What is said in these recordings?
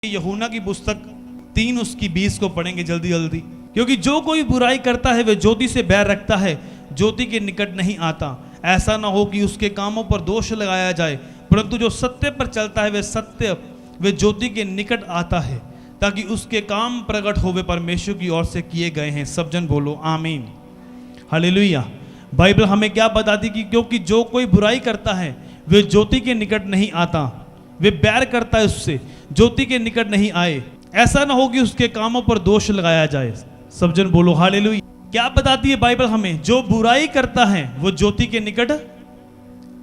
यूहन्ना की पुस्तक 3 उसकी 20 को पढ़ेंगे जल्दी जल्दी। क्योंकि जो कोई बुराई करता है वह ज्योति से बैर रखता है, ज्योति के निकट नहीं आता, ऐसा ना हो कि उसके कामों पर दोष लगाया जाए। परंतु जो सत्य पर चलता है वह ज्योति के निकट आता है, ताकि उसके काम प्रकट हो वे परमेश्वर की ओर से किए गए हैं। सब जन बोलो आमीन, हालेलुया। बाइबल हमें क्या बताती कि क्योंकि जो कोई बुराई करता है वह ज्योति के निकट नहीं आता, वे बैर करता है उससे, ज्योति के निकट नहीं आए, ऐसा ना हो कि उसके कामों पर दोष लगाया जाए। सब जन बोलो हालेलुया। क्या बताती है बाइबल हमें? जो बुराई करता है वो ज्योति के निकट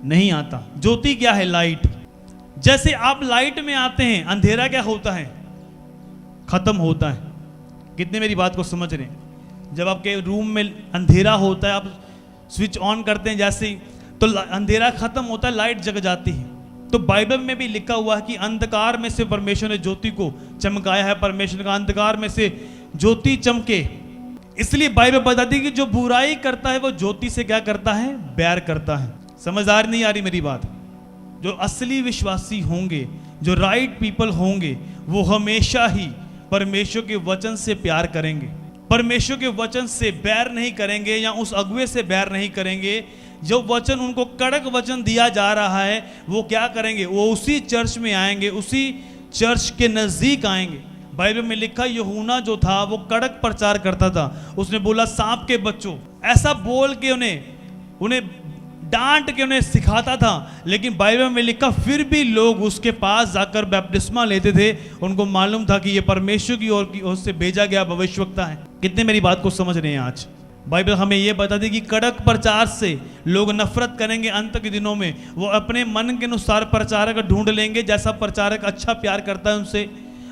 नहीं आता। ज्योति क्या है? लाइट। जैसे आप लाइट में आते हैं, अंधेरा क्या होता है? खत्म होता है। कितने मेरी बात को समझ रहे हैं? जब आपके रूम में अंधेरा होता है, आप स्विच ऑन करते हैं जैसे ही, तो अंधेरा खत्म होता है, लाइट जग जाती है। तो बाइबल में भी लिखा हुआ है कि अंधकार में से परमेश्वर ने ज्योति को चमकाया है। परमेश्वर का अंधकार में से ज्योति चमके। इसलिए बाइबल बताती है कि जो बुराई करता है वो ज्योति से क्या करता है? बैर करता है। समझदार नहीं आ रही मेरी बात? जो असली विश्वासी होंगे, जो राइट पीपल होंगे, वो हमेशा ही परमेश्वर के वचन से प्यार करेंगे, परमेश्वर के वचन से बैर नहीं करेंगे, या उस अगुवे से बैर नहीं करेंगे। जो वचन उनको कड़क वचन दिया जा रहा है वो क्या करेंगे? वो उसी चर्च में आएंगे, उसी चर्च के नजदीक आएंगे। बाइबल में लिखा यूहन्ना जो था वो कड़क प्रचार करता था। उसने बोला सांप के बच्चों, ऐसा बोल के उन्हें डांट के उन्हें सिखाता था। लेकिन बाइबल में लिखा फिर भी लोग उसके पास जाकर बपतिस्मा लेते थे। उनको मालूम था कि ये परमेश्वर की ओर से भेजा गया भविष्यवक्ता है। कितने मेरी बात को समझ रहे हैं? आज बाइबल हमें यह बताती कि कड़क प्रचार से लोग नफरत करेंगे। अंत के दिनों में वो अपने मन के अनुसार प्रचारक ढूंढ लेंगे। जैसा प्रचारक अच्छा प्यार करता है, उनसे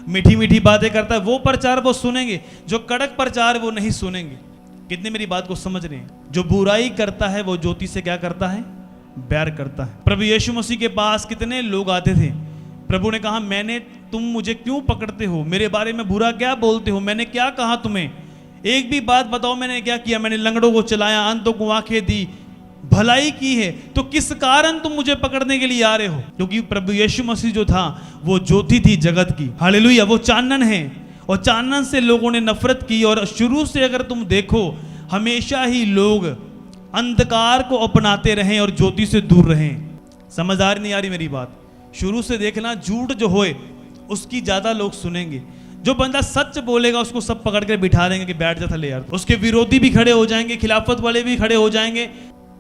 मीठी मीठी बातें करता है, वो प्रचार वो सुनेंगे। जो कड़क प्रचार वो नहीं सुनेंगे। कितने मेरी बात को समझ रहे हैं? जो बुराई करता है वो ज्योति से क्या करता है? बैर करता है। प्रभु यीशु मसीह के पास कितने लोग आते थे। प्रभु ने कहा, तुम मुझे क्यों पकड़ते हो? मेरे बारे में बुरा क्या बोलते हो? मैंने क्या कहा तुम्हें? एक भी बात बताओ मैंने क्या किया? मैंने लंगड़ों को चलाया, अंधों को आंखें दी, भलाई की है, तो किस कारण तुम मुझे पकड़ने के लिए आ रहे हो? क्योंकि प्रभु यीशु मसीह जो था वो ज्योति थी जगत की। हालेलुया। वो चानन है, और चानन से लोगों ने नफरत की। और शुरू से अगर तुम देखो, हमेशा ही लोग अंधकार को अपनाते रहे और ज्योति से दूर रहे। समझदार नहीं आ रही मेरी बात? शुरू से देखना, झूठ जो होए उसकी ज्यादा लोग सुनेंगे। जो बंदा सच बोलेगा उसको सब पकड़ कर बिठा देंगे कि बैठ जा थले यार। उसके विरोधी भी खड़े हो जाएंगे, खिलाफत वाले भी खड़े हो जाएंगे।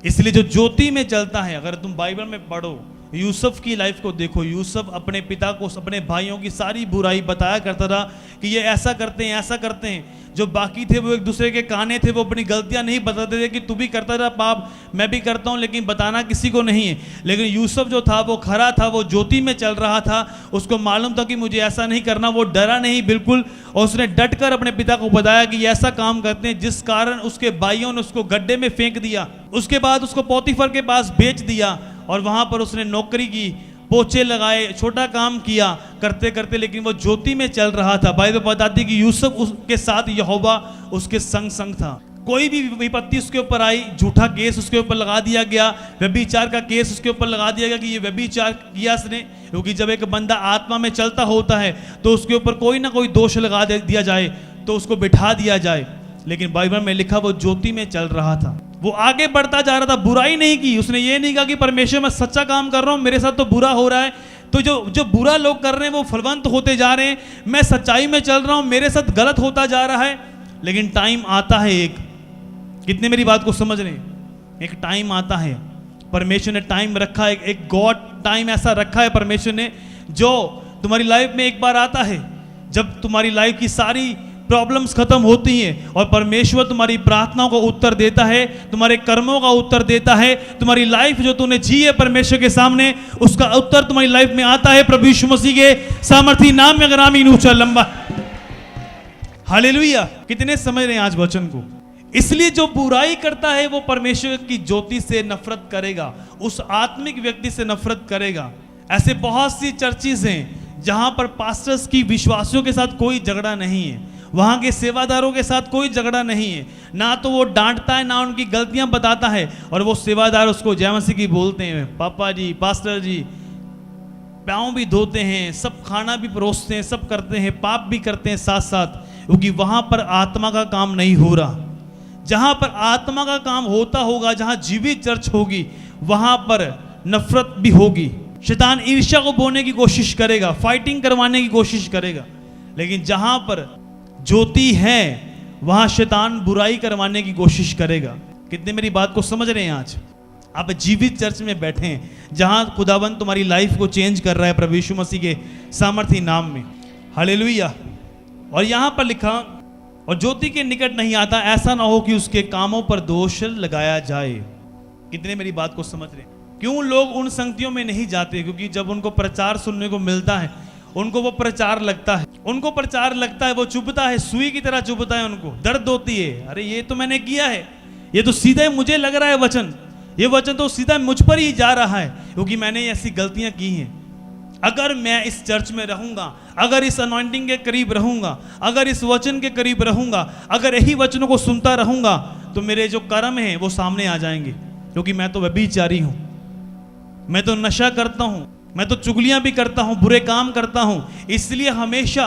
इसलिए जो ज्योति में चलता है, अगर तुम बाइबल में पढ़ो, यूसुफ की लाइफ को देखो। यूसुफ अपने पिता को, अपने भाइयों की सारी बुराई बताया करता था कि ये ऐसा करते हैं, ऐसा करते हैं। जो बाकी थे वो एक दूसरे के काने थे, वो अपनी गलतियां नहीं बताते थे कि तू भी करता था पाप, मैं भी करता हूं, लेकिन बताना किसी को नहीं है। लेकिन यूसुफ जो था वो खरा था, वो ज्योति में चल रहा था। उसको मालूम था कि मुझे ऐसा नहीं करना। वो डरा नहीं बिल्कुल, और उसने डट कर अपने पिता को बताया कि ऐसा काम करते हैं, जिस कारण उसके भाइयों ने उसको गड्ढे में फेंक दिया। उसके बाद उसको पोतीफर के पास बेच दिया, और वहां पर उसने नौकरी की, पोछे लगाए, छोटा काम किया करते करते, लेकिन वो ज्योति में चल रहा था। बाइबल बताती कि यूसुफ उसके साथ यहोवा उसके संग संग था। कोई भी विपत्ति उसके ऊपर आई, झूठा केस उसके ऊपर लगा दिया गया, व्यभिचार का केस उसके ऊपर लगा दिया गया कि ये व्यभिचार किया इसने। क्योंकि जब एक बंदा आत्मा में चलता होता है तो उसके ऊपर कोई ना कोई दोष लगा दिया जाए, तो उसको बिठा दिया जाए। लेकिन बाइबल में लिखा वो ज्योति में चल रहा था, वो आगे बढ़ता जा रहा था, बुराई नहीं की। उसने ये नहीं कहा कि परमेश्वर मैं सच्चा काम कर रहा हूं, मेरे साथ तो बुरा हो रहा है। तो जो बुरा लोग कर रहे हैं वो फलवंत होते जा रहे हैं, मैं सच्चाई में चल रहा हूं, मेरे साथ गलत होता जा रहा है। लेकिन टाइम आता है एक, कितने मेरी बात को समझ रहे हैं? एक टाइम आता है, परमेश्वर ने टाइम रखा है, एक गॉड टाइम ऐसा रखा है परमेश्वर ने, जो तुम्हारी लाइफ में एक बार आता है। जब तुम्हारी लाइफ की सारी प्रॉब्लम्स खत्म होती हैं और परमेश्वर तुम्हारी प्रार्थनाओं का उत्तर देता है, तुम्हारे कर्मों का उत्तर देता है, तुम्हारी लाइफ जो तूने जी है परमेश्वर के सामने, उसका उत्तर तुम्हारी लाइफ में आता है प्रभु यीशु मसीह के सामर्थी नाम में। अगर आमीन ऊंचा लंबा हालेलुया। कितने समझ रहे हैं आज वचन को? इसलिए जो बुराई करता है वो परमेश्वर की ज्योति से नफरत करेगा, उस आत्मिक व्यक्ति से नफरत करेगा। ऐसे बहुत सी चर्चेज हैं जहां पर पास्टर्स की विश्वासियों के साथ कोई झगड़ा नहीं है, वहां के सेवादारों के साथ कोई झगड़ा नहीं है, ना तो वो डांटता है ना उनकी गलतियां बताता है, और वो सेवादार उसको जय मसीह की बोलते हैं, पापा जी, पास्टर जी, पाँव भी धोते हैं, सब खाना भी परोसते हैं, सब करते हैं, पाप भी करते हैं साथ साथ, क्योंकि वहाँ पर आत्मा का काम नहीं हो रहा। जहाँ पर आत्मा का काम होता होगा, जहाँ जीवित चर्च होगी, वहाँ पर नफरत भी होगी। शैतान ईर्ष्या को बोने की कोशिश करेगा, फाइटिंग करवाने की कोशिश करेगा। लेकिन जहाँ पर ज्योति है वहाँ शैतान बुराई करवाने की कोशिश करेगा। कितने मेरी बात को समझ रहे हैं? आज आप जीवित चर्च में बैठे हैं, जहाँ खुदावंद तुम्हारी लाइफ को चेंज कर रहा है प्रभु यीशु मसीह के सामर्थी नाम में। हालेलुया। और यहाँ पर लिखा, और ज्योति के निकट नहीं आता, ऐसा ना हो कि उसके कामों पर दोष लगाया जाए। कितने मेरी बात को समझ रहे हैं? क्यों लोग उन संगतियों में नहीं जाते? क्योंकि जब उनको प्रचार सुनने को मिलता है, उनको वो प्रचार लगता है, उनको प्रचार लगता है, वो चुभता है, सुई की तरह चुभता है, उनको दर्द होती है। अरे ये तो मैंने किया है, ये तो सीधे मुझे लग रहा है वचन, ये वचन तो सीधा मुझ पर ही जा रहा है, क्योंकि मैंने ऐसी गलतियां की हैं। अगर मैं इस चर्च में रहूंगा, अगर इस अनॉइंटिंग के करीब रहूंगा, अगर इस वचन के करीब रहूंगा, अगर यही वचनों को सुनता रहूंगा, तो मेरे जो कर्म हैं वो सामने आ जाएंगे। क्योंकि मैं तो व्यभिचारी हूं, मैं तो नशा करता हूं, मैं तो चुगलियां भी करता हूं, बुरे काम करता हूं। इसलिए हमेशा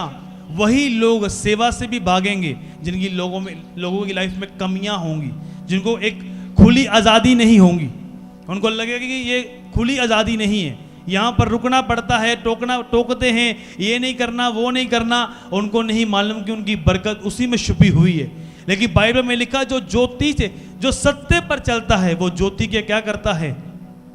वही लोग सेवा से भी भागेंगे जिनकी लोगों की लाइफ में कमियां होंगी, जिनको एक खुली आज़ादी नहीं होंगी। उनको लगेगा कि ये खुली आज़ादी नहीं है, यहाँ पर रुकना पड़ता है, टोकते हैं, ये नहीं करना, वो नहीं करना। उनको नहीं मालूम कि उनकी बरकत उसी में छुपी हुई है। लेकिन बाइबल में लिखा, जो ज्योति से, जो सत्य पर चलता है, वो ज्योति के क्या करता है?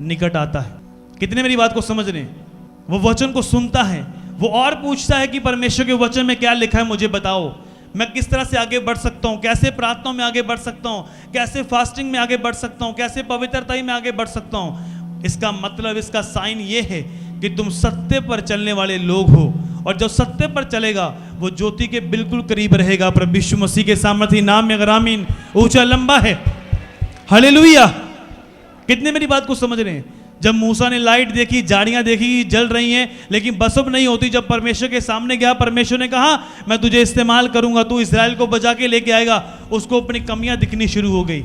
निकट आता है। कितने मेरी बात को समझ रहे हैं? वो वचन को सुनता है, वो और पूछता है कि परमेश्वर के वचन में क्या लिखा है, मुझे बताओ, मैं किस तरह से आगे बढ़ सकता हूँ, कैसे प्रार्थनाओं में आगे बढ़ सकता हूँ, कैसे फास्टिंग में आगे बढ़ सकता हूँ, कैसे पवित्रता में आगे बढ़ सकता हूँ। इसका मतलब, इसका साइन ये है कि तुम सत्य पर चलने वाले लोग हो, और जो सत्य पर चलेगा वो ज्योति के बिल्कुल करीब रहेगा। प्रभु यीशु मसीह के सामर्थी नाम में अगर आमीन ऊंचा लंबा है। हालेलुया। कितने मेरी बात को समझ रहे हैं? जब मूसा ने लाइट देखी, झाड़ियां देखी जल रही हैं, लेकिन बसब नहीं होती, जब परमेश्वर के सामने गया, परमेश्वर ने कहा मैं तुझे इस्तेमाल करूंगा, तू इस्राएल को बचा के लेके आएगा। उसको अपनी कमियां दिखनी शुरू हो गई।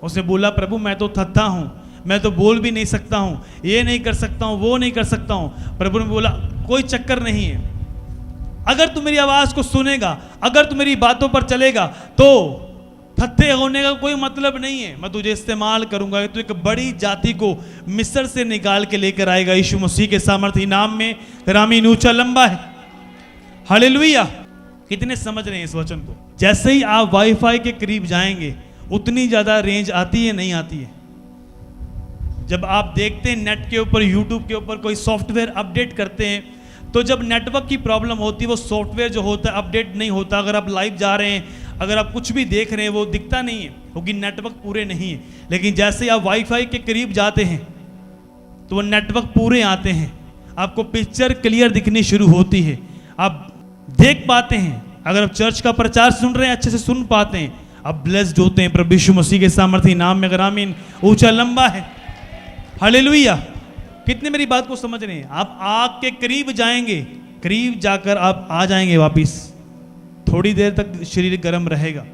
उसने बोला, प्रभु मैं तो थत्था हूं, मैं तो बोल भी नहीं सकता हूं, ये नहीं कर सकता हूं, वो नहीं कर सकता हूं। प्रभु ने बोला, कोई चक्कर नहीं है, अगर तू मेरी आवाज को सुनेगा, अगर तू मेरी बातों पर चलेगा, तो थत्थे होने का कोई मतलब नहीं है। मैं तुझे इस्तेमाल करूंगा, तो एक बड़ी जाति को मिस्र से निकाल के लेकर आएगा। यीशु मसीह के सामर्थी नाम में आमीन ऊंचा लंबा है। हालेलुया। कितने समझ रहे हैं इस वचन को? जैसे ही आप वाईफाई के करीब जाएंगे, उतनी ज्यादा रेंज आती है, नहीं आती है? जब आप देखते हैं नेट के ऊपर, यूट्यूब के ऊपर कोई सॉफ्टवेयर अपडेट करते हैं, तो जब नेटवर्क की प्रॉब्लम होती है, वो सॉफ्टवेयर जो होता है अपडेट नहीं होता। अगर आप लाइव जा रहे हैं, अगर आप कुछ भी देख रहे हैं, वो दिखता नहीं है, क्योंकि नेटवर्क पूरे नहीं है। लेकिन जैसे आप वाईफाई के करीब जाते हैं, तो वो नेटवर्क पूरे आते हैं, आपको पिक्चर क्लियर दिखनी शुरू होती है, आप देख पाते हैं। अगर आप चर्च का प्रचार सुन रहे हैं, अच्छे से सुन पाते हैं, आप ब्लेस्ड होते हैं। प्रभु यीशु मसीह के सामर्थी नाम में अगर आमीन ऊंचा लंबा है। हालेलुया। कितने मेरी बात को समझ रहे हैं? आप आग के करीब जाएंगे, करीब जाकर आप आ जाएंगे वापिस। थोड़ी देर तक शरीर गर्म रहेगा,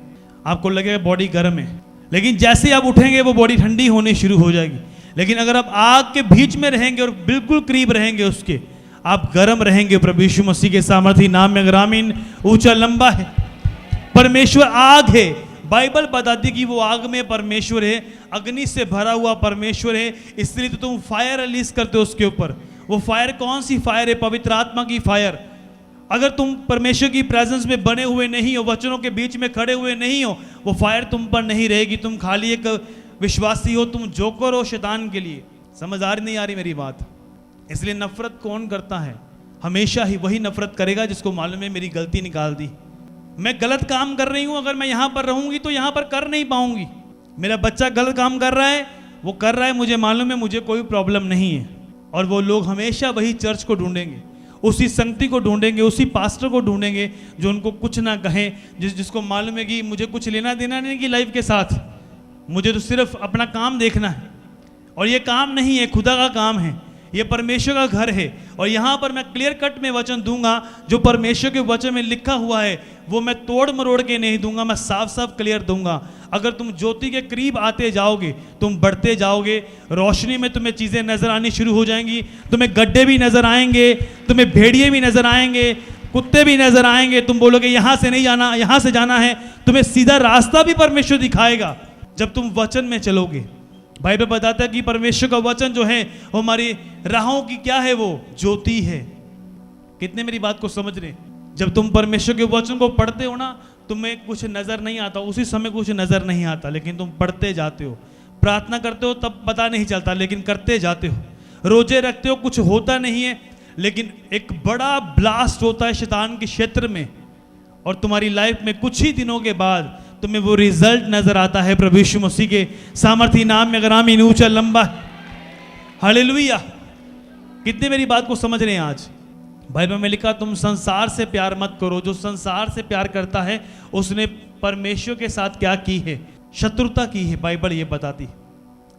आपको लगेगा बॉडी गर्म है, लेकिन जैसे आप उठेंगे वो बॉडी ठंडी होनी शुरू हो जाएगी। लेकिन अगर आप आग के बीच में रहेंगे और बिल्कुल करीब रहेंगे उसके, आप गर्म रहेंगे। प्रभु यीशु मसीह के सामर्थी नाम में अगर आमीन ऊंचा लंबा है। परमेश्वर आग है, बाइबल बताती कि वो आग में परमेश्वर है, अग्नि से भरा हुआ परमेश्वर है। इसलिए तो तुम फायर रिलीज करते हो उसके ऊपर। वो फायर कौन सी फायर है? पवित्र आत्मा की फायर। अगर तुम परमेश्वर की प्रेजेंस में बने हुए नहीं हो, वचनों के बीच में खड़े हुए नहीं हो, वो फायर तुम पर नहीं रहेगी। तुम खाली एक विश्वासी हो, तुम जोकर हो शैतान के लिए। समझ आ रही नहीं आ रही मेरी बात? इसलिए नफरत कौन करता है? हमेशा ही वही नफरत करेगा जिसको मालूम है मेरी गलती निकाल दी, मैं गलत काम कर रही हूं, अगर मैं यहां पर रहूंगी तो यहां पर कर नहीं पाऊंगी। मेरा बच्चा गलत काम कर रहा है, वो कर रहा है, मुझे मालूम है, मुझे कोई प्रॉब्लम नहीं है। और वो लोग हमेशा वही चर्च को ढूंढेंगे, उसी संगति को ढूंढेंगे, उसी पास्टर को ढूंढेंगे जो उनको कुछ ना कहे, जिसको मालूम है कि मुझे कुछ लेना देना नहीं कि लाइफ के साथ, मुझे तो सिर्फ अपना काम देखना है। और ये काम नहीं है, खुदा का काम है। ये परमेश्वर का घर है। और यहाँ पर मैं क्लियर कट में वचन दूंगा, जो परमेश्वर के वचन में लिखा हुआ है वो मैं तोड़ मरोड़ के नहीं दूंगा, मैं साफ साफ क्लियर दूंगा। अगर तुम ज्योति के करीब आते जाओगे, तुम बढ़ते जाओगे, रोशनी में तुम्हें चीज़ें नजर आनी शुरू हो जाएंगी। तुम्हें गड्ढे भी नजर आएंगे, तुम्हें भेड़िए भी नजर आएंगे, कुत्ते भी नजर आएंगे। तुम बोलोगे यहाँ से नहीं जाना, यहाँ से जाना है। तुम्हें सीधा रास्ता भी परमेश्वर दिखाएगा जब तुम वचन में चलोगे। बाइबल बताता है कि परमेश्वर का वचन जो है वो हमारी राहों की क्या है, वो ज्योति है। कितने मेरी बात को समझ रहे? जब तुम परमेश्वर के वचन को पढ़ते हो ना, तुम्हें कुछ नजर नहीं आता, उसी समय कुछ नजर नहीं आता, लेकिन तुम पढ़ते जाते हो। प्रार्थना करते हो तब पता नहीं चलता, लेकिन करते जाते हो। रोजे रखते हो, कुछ होता नहीं है, लेकिन एक बड़ा ब्लास्ट होता है शैतान के क्षेत्र में, और तुम्हारी लाइफ में कुछ ही दिनों के बाद तुम्हें वो रिजल्ट नजर आता है। प्रभु यीशु मसीह के सामर्थी नाम में, अगर आमीन ऊंचा लंबा, हालेलुया। कितने मेरी बात को समझ रहे हैं? आज बाइबल में लिखा, तुम संसार से प्यार मत करो। जो संसार से प्यार करता है उसने परमेश्वर के साथ क्या की है? शत्रुता की है। बाइबल ये बताती।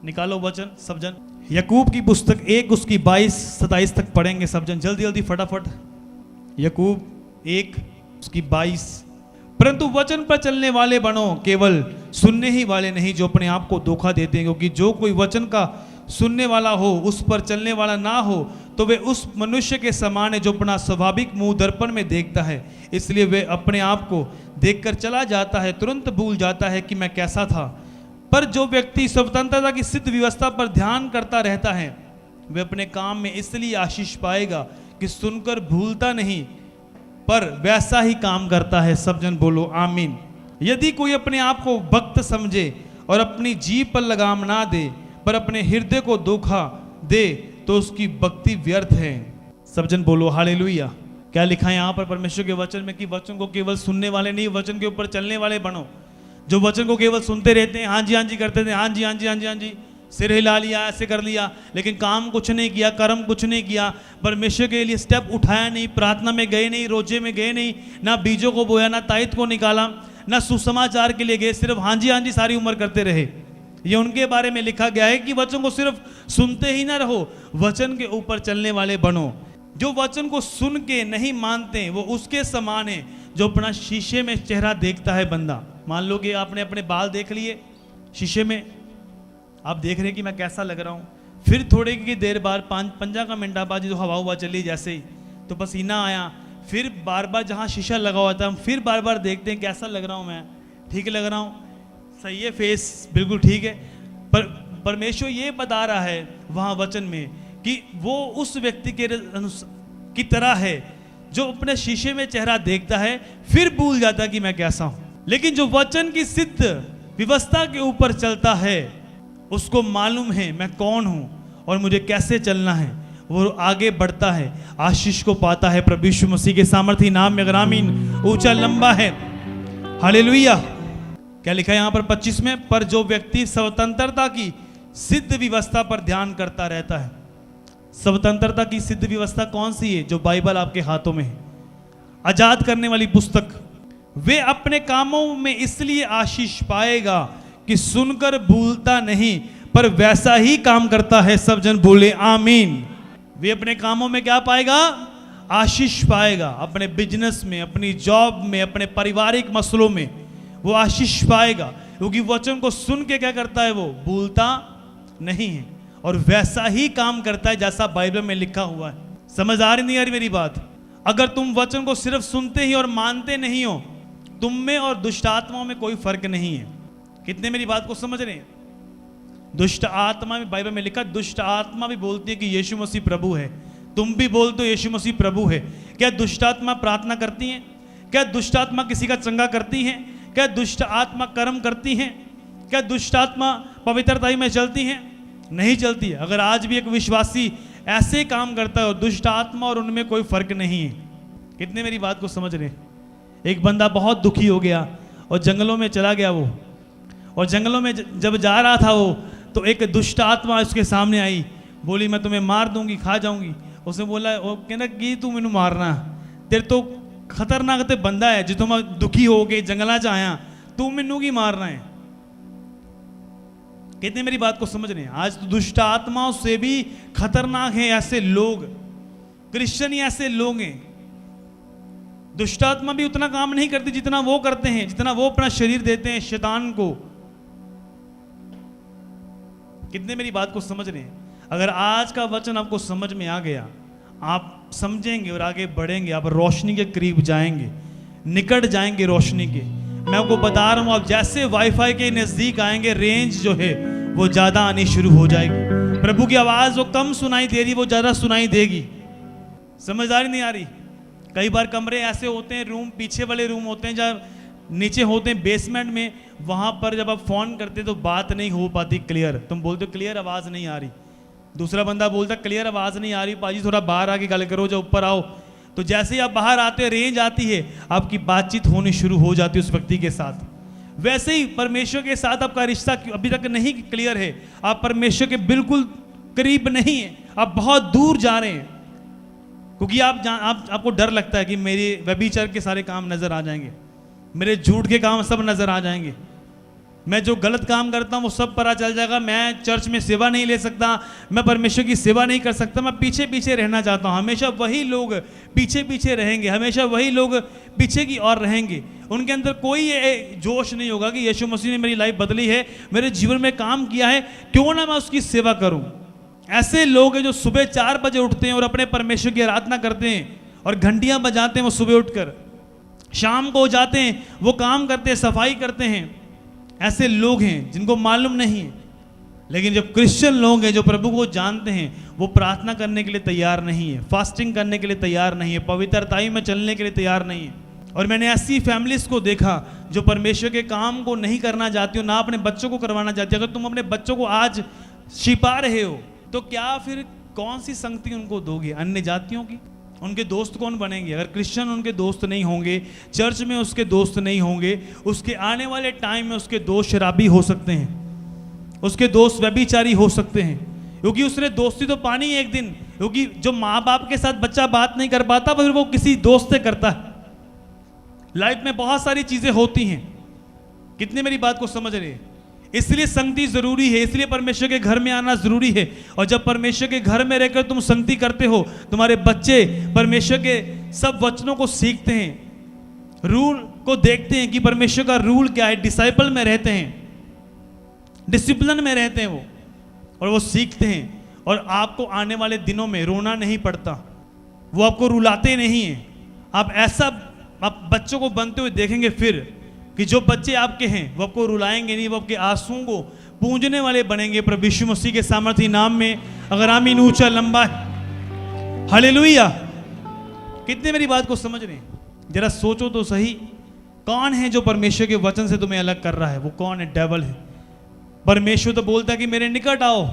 निकालो वचन सब जन, याकूब की पुस्तक 1 उसकी 22-27 तक पढ़ेंगे सब जन, जल्दी जल्दी फटाफट। याकूब 1 उसकी 22। परंतु वचन पर चलने वाले बनो, केवल सुनने ही वाले नहीं जो अपने आप को धोखा देते हैं। क्योंकि जो कोई वचन का सुनने वाला हो, उस पर चलने वाला ना हो, तो वे उस मनुष्य के समान है जो अपना स्वाभाविक मुंह दर्पण में देखता है। इसलिए वे अपने आप को देखकर चला जाता है, तुरंत भूल जाता है कि मैं कैसा था। पर जो व्यक्ति स्वतंत्रता की सिद्ध व्यवस्था पर ध्यान करता रहता है, वे अपने काम में इसलिए आशीष पाएगा कि सुनकर भूलता नहीं, पर वैसा ही काम करता है। सब जन बोलो आमीन। यदि कोई अपने आप को भक्त समझे और अपनी जीभ पर लगाम ना दे, पर अपने हृदय को धोखा दे, तो उसकी भक्ति व्यर्थ है। सब जन बोलो हालेलुया। क्या लिखा है यहाँ पर परमेश्वर के वचन में कि वचन को केवल सुनने वाले नहीं, वचन के ऊपर चलने वाले बनो। जो वचन को केवल सुनते रहते हैं, हाँ जी करते थे, हाँ जी, सिर हिला लिया, ऐसे कर लिया, लेकिन काम कुछ नहीं किया, कर्म कुछ नहीं किया, परमेश्वर के लिए स्टेप उठाया नहीं, प्रार्थना में गए नहीं, रोजे में गए नहीं, ना बीजों को बोया, ना तायत को निकाला, ना सुसमाचार के लिए गए, सिर्फ हाँ जी सारी उम्र करते रहे। ये उनके बारे में लिखा गया है कि वचन को सिर्फ सुनते ही ना रहो, वचन के ऊपर चलने वाले बनो। जो वचन को सुन के नहीं मानते, वो उसके समान है जो अपना शीशे में चेहरा देखता है बंदा। मान लो कि आपने अपने बाल देख लिए शीशे में, आप देख रहे हैं कि मैं कैसा लग रहा हूँ, फिर थोड़े की देर बाद 15 मिनट बाद जो हवा हुआ चली जैसे ही, तो पसीना आया, फिर बार बार जहाँ शीशा लगा हुआ था हम फिर बार बार देखते हैं कैसा लग रहा हूँ मैं, ठीक लग रहा हूँ, सही है, फेस बिल्कुल ठीक है। पर परमेश्वर ये बता रहा है वहाँ वचन में कि वो उस व्यक्ति की तरह है जो अपने शीशे में चेहरा देखता है, फिर भूल जाता है कि मैं कैसा हूँ। लेकिन जो वचन की सिद्ध व्यवस्था के ऊपर चलता है, उसको मालूम है मैं कौन हूं और मुझे कैसे चलना है, वो आगे बढ़ता है, आशीष को पाता है। प्रभु यीशु मसीह के सामर्थी नाम में, अगर आमीन ऊंचा लंबा है, हालेलुया। क्या लिखा है यहाँ पर 25 में? पर जो व्यक्ति स्वतंत्रता की सिद्ध व्यवस्था पर ध्यान करता रहता है। स्वतंत्रता की सिद्ध व्यवस्था कौन सी है? जो बाइबल आपके हाथों में है, आजाद करने वाली पुस्तक। वे अपने कामों में इसलिए आशीष पाएगा कि सुनकर भूलता नहीं, पर वैसा ही काम करता है। सब जन बोले आमीन। वे अपने कामों में क्या पाएगा? आशीष पाएगा। अपने बिजनेस में, अपनी जॉब में, अपने पारिवारिक मसलों में वो आशीष पाएगा, क्योंकि वचन को सुन के क्या करता है? वो भूलता नहीं है और वैसा ही काम करता है जैसा बाइबल में लिखा हुआ है। समझ आ रही नहीं आ रही मेरी बात? अगर तुम वचन को सिर्फ सुनते ही और मानते नहीं हो, तुम में और दुष्ट आत्माओं में कोई फर्क नहीं है। कितने मेरी बात को समझ रहे हैं? दुष्ट आत्मा में बाइबल में लिखा, दुष्ट आत्मा भी बोलती है कि यीशु मसीह प्रभु है। तुम भी बोलते हो यीशु मसीह प्रभु है। क्या दुष्ट आत्मा प्रार्थना करती हैं? क्या दुष्ट आत्मा किसी का चंगा करती हैं? क्या दुष्ट आत्मा कर्म करती हैं? क्या दुष्ट आत्मा पवित्रताई में चलती हैं? नहीं चलती है। अगर आज भी एक विश्वासी ऐसे काम करता है और दुष्ट आत्मा और उनमें कोई फर्क नहीं है। कितने मेरी बात को समझ रहे हैं? एक बंदा बहुत दुखी हो गया और जंगलों में चला गया वो, और जंगलों में जब जा रहा था वो, तो एक दुष्ट आत्मा उसके सामने आई, बोली मैं तुम्हें मार दूंगी, खा जाऊंगी। उसने बोला, वो कहना कि तू मैनू मारना, तेरे तो खतरनाक ते बंदा है जो मैं दुखी हो गए जंगलों च आया, तू मैनू की मारना है। कितने मेरी बात को समझ रहे हैं? आज तो दुष्ट आत्माओं से भी खतरनाक हैं ऐसे लोग, क्रिश्चियन ही ऐसे लोग हैं। दुष्ट आत्मा भी उतना काम नहीं करती जितना वो करते हैं, जितना वो अपना शरीर देते हैं शैतान को। कितने मेरी बात को समझ रहे हैं? अगर आज का वचन आपको समझ में आ गया, आप समझेंगे और आगे बढ़ेंगे, आप रोशनी के करीब जाएंगे, निकट जाएंगे रोशनी के। मैं आपको बता रहा हूं, आप जैसे वाईफाई के नजदीक आएंगे, रेंज जो है वो ज्यादा आनी शुरू हो जाएगी। प्रभु की आवाज वो कम सुनाई दे रही, वो ज्यादा सुनाई देगी। समझदारी नहीं आ रही? कई बार कमरे ऐसे होते हैं, रूम पीछे वाले रूम होते हैं जब नीचे होते हैं बेसमेंट में, वहां पर जब आप फोन करते तो बात नहीं हो पाती क्लियर। तुम बोलते हो क्लियर आवाज नहीं आ रही, दूसरा बंदा बोलता क्लियर आवाज नहीं आ रही, पाजी थोड़ा बाहर आके गल करो, जो ऊपर आओ। तो जैसे ही आप बाहर आते हो, रेंज आती है, आपकी बातचीत होनी शुरू हो जाती है उस व्यक्ति के साथ। वैसे ही परमेश्वर के साथ आपका रिश्ता अभी तक नहीं क्लियर है, आप परमेश्वर के बिल्कुल करीब नहीं है, आप बहुत दूर जा रहे हैं, क्योंकि आपको डर लगता है कि मेरे व्यभिचार के सारे काम नजर आ जाएंगे, मेरे झूठ के काम सब नजर आ जाएंगे, मैं जो गलत काम करता हूँ वो सब पता चल जाएगा, मैं चर्च में सेवा नहीं ले सकता, मैं परमेश्वर की सेवा नहीं कर सकता, मैं पीछे पीछे रहना चाहता हूँ। हमेशा वही लोग पीछे पीछे रहेंगे, हमेशा वही लोग पीछे की ओर रहेंगे। उनके अंदर कोई जोश नहीं होगा कि यीशु मसीह ने मेरी लाइफ बदली है, मेरे जीवन में काम किया है, क्यों ना मैं उसकी सेवा करूँ। ऐसे लोग हैं जो सुबह 4 बजे उठते हैं और अपने परमेश्वर की आराधना करते हैं और घंटियाँ बजाते हैं, वो सुबह उठकर शाम को जाते हैं, वो काम करते हैं, सफाई करते हैं। ऐसे लोग हैं जिनको मालूम नहीं है। लेकिन जब क्रिश्चियन लोग हैं जो प्रभु को जानते हैं, वो प्रार्थना करने के लिए तैयार नहीं है, फास्टिंग करने के लिए तैयार नहीं है, पवित्रताई में चलने के लिए तैयार नहीं है। और मैंने ऐसी फैमिलीज को देखा जो परमेश्वर के काम को नहीं करना चाहती हो, ना अपने बच्चों को करवाना चाहती हो। अगर तुम अपने बच्चों को आज छिपा रहे हो तो क्या फिर कौन सी संगति उनको दोगे? अन्य जातियों की? उनके दोस्त कौन बनेंगे? अगर क्रिश्चियन उनके दोस्त नहीं होंगे, चर्च में उसके दोस्त नहीं होंगे, उसके आने वाले टाइम में उसके दोस्त शराबी हो सकते हैं, उसके दोस्त व्यभिचारी हो सकते हैं, क्योंकि उसने दोस्ती तो पानी है एक दिन। क्योंकि जो माँ बाप के साथ बच्चा बात नहीं कर पाता, फिर वो किसी दोस्त से करता है। लाइफ में बहुत सारी चीजें होती हैं। कितने मेरी बात को समझ रहे हैं? इसलिए संगति जरूरी है, इसलिए परमेश्वर के घर में आना जरूरी है। और जब परमेश्वर के घर में रहकर तुम संगति करते हो, तुम्हारे बच्चे परमेश्वर के सब वचनों को सीखते हैं, रूल को देखते हैं कि परमेश्वर का रूल क्या है, डिसाइपल में रहते हैं, डिसिप्लिन में रहते हैं वो, और वो सीखते हैं। और आपको आने वाले दिनों में रोना नहीं पड़ता, वो आपको रुलाते नहीं हैं। आप बच्चों को बनते हुए देखेंगे फिर कि जो बच्चे आपके हैं वो आपको रुलाएंगे नहीं, वो आपके आंसुओं को पूंजने वाले बनेंगे प्रभु यीशु मसीह के सामर्थी नाम में। अगर आमीन ऊंचा लंबा है, हालेलुया। कितने मेरी बात को समझ रहे हैं? जरा सोचो तो सही, कौन है जो परमेश्वर के वचन से तुम्हें अलग कर रहा है? वो कौन है? डेविल है। परमेश्वर तो बोलता है कि मेरे निकट आओ,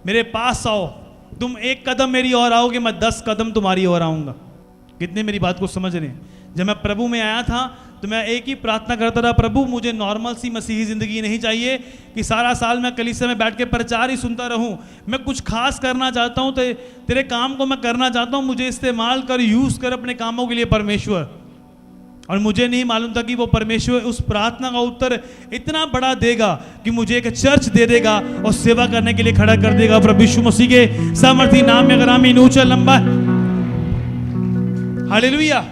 मेरे पास आओ, तुम 1 कदम मेरी ओर आओगे, मैं 10 कदम तुम्हारी ओर आऊंगा। कितने मेरी बात को समझ रहे हैं? जब मैं प्रभु में आया था तो मैं एक ही प्रार्थना करता था, प्रभु मुझे नॉर्मल सी मसीही ज़िंदगी नहीं चाहिए कि सारा साल मैं कलीसिया में बैठ के प्रचार ही सुनता रहूं। मैं कुछ खास करना चाहता हूं, तेरे काम को मैं करना चाहता हूं, मुझे इस्तेमाल कर, यूज़ कर अपने कामों के लिए परमेश्वर। और मुझे नहीं मालूम था कि वो परमेश्वर उस प्रार्थना का उत्तर इतना बड़ा देगा कि मुझे एक चर्च दे देगा और सेवा करने के लिए खड़ा कर देगा प्रभु यीशु मसीह के सामर्थी नाम में। अगर आमीन ऊंचा लंबा, हालेलुया।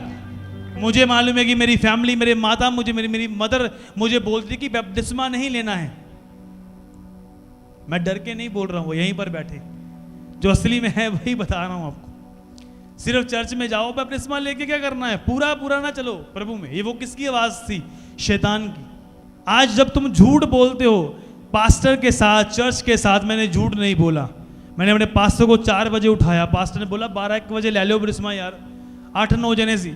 मुझे मालूम है कि मेरी फैमिली, मेरे माता, मेरी मदर मुझे बोलती कि बपतिस्मा नहीं लेना है। मैं डर के नहीं बोल रहा हूँ, यहीं पर बैठे जो असली में है वही बता रहा हूँ आपको। सिर्फ चर्च में जाओ, बपतिस्मा लेके क्या करना है? पूरा ना चलो प्रभु में। ये वो किसकी आवाज थी? शैतान की। आज जब तुम झूठ बोलते हो पास्टर के साथ, चर्च के साथ, मैंने झूठ नहीं बोला। मैंने अपने पास्टर को 4 बजे उठाया, पास्टर ने बोला 12-1 बजे ले लो बपतिस्मा यार, 8-9 जने सी।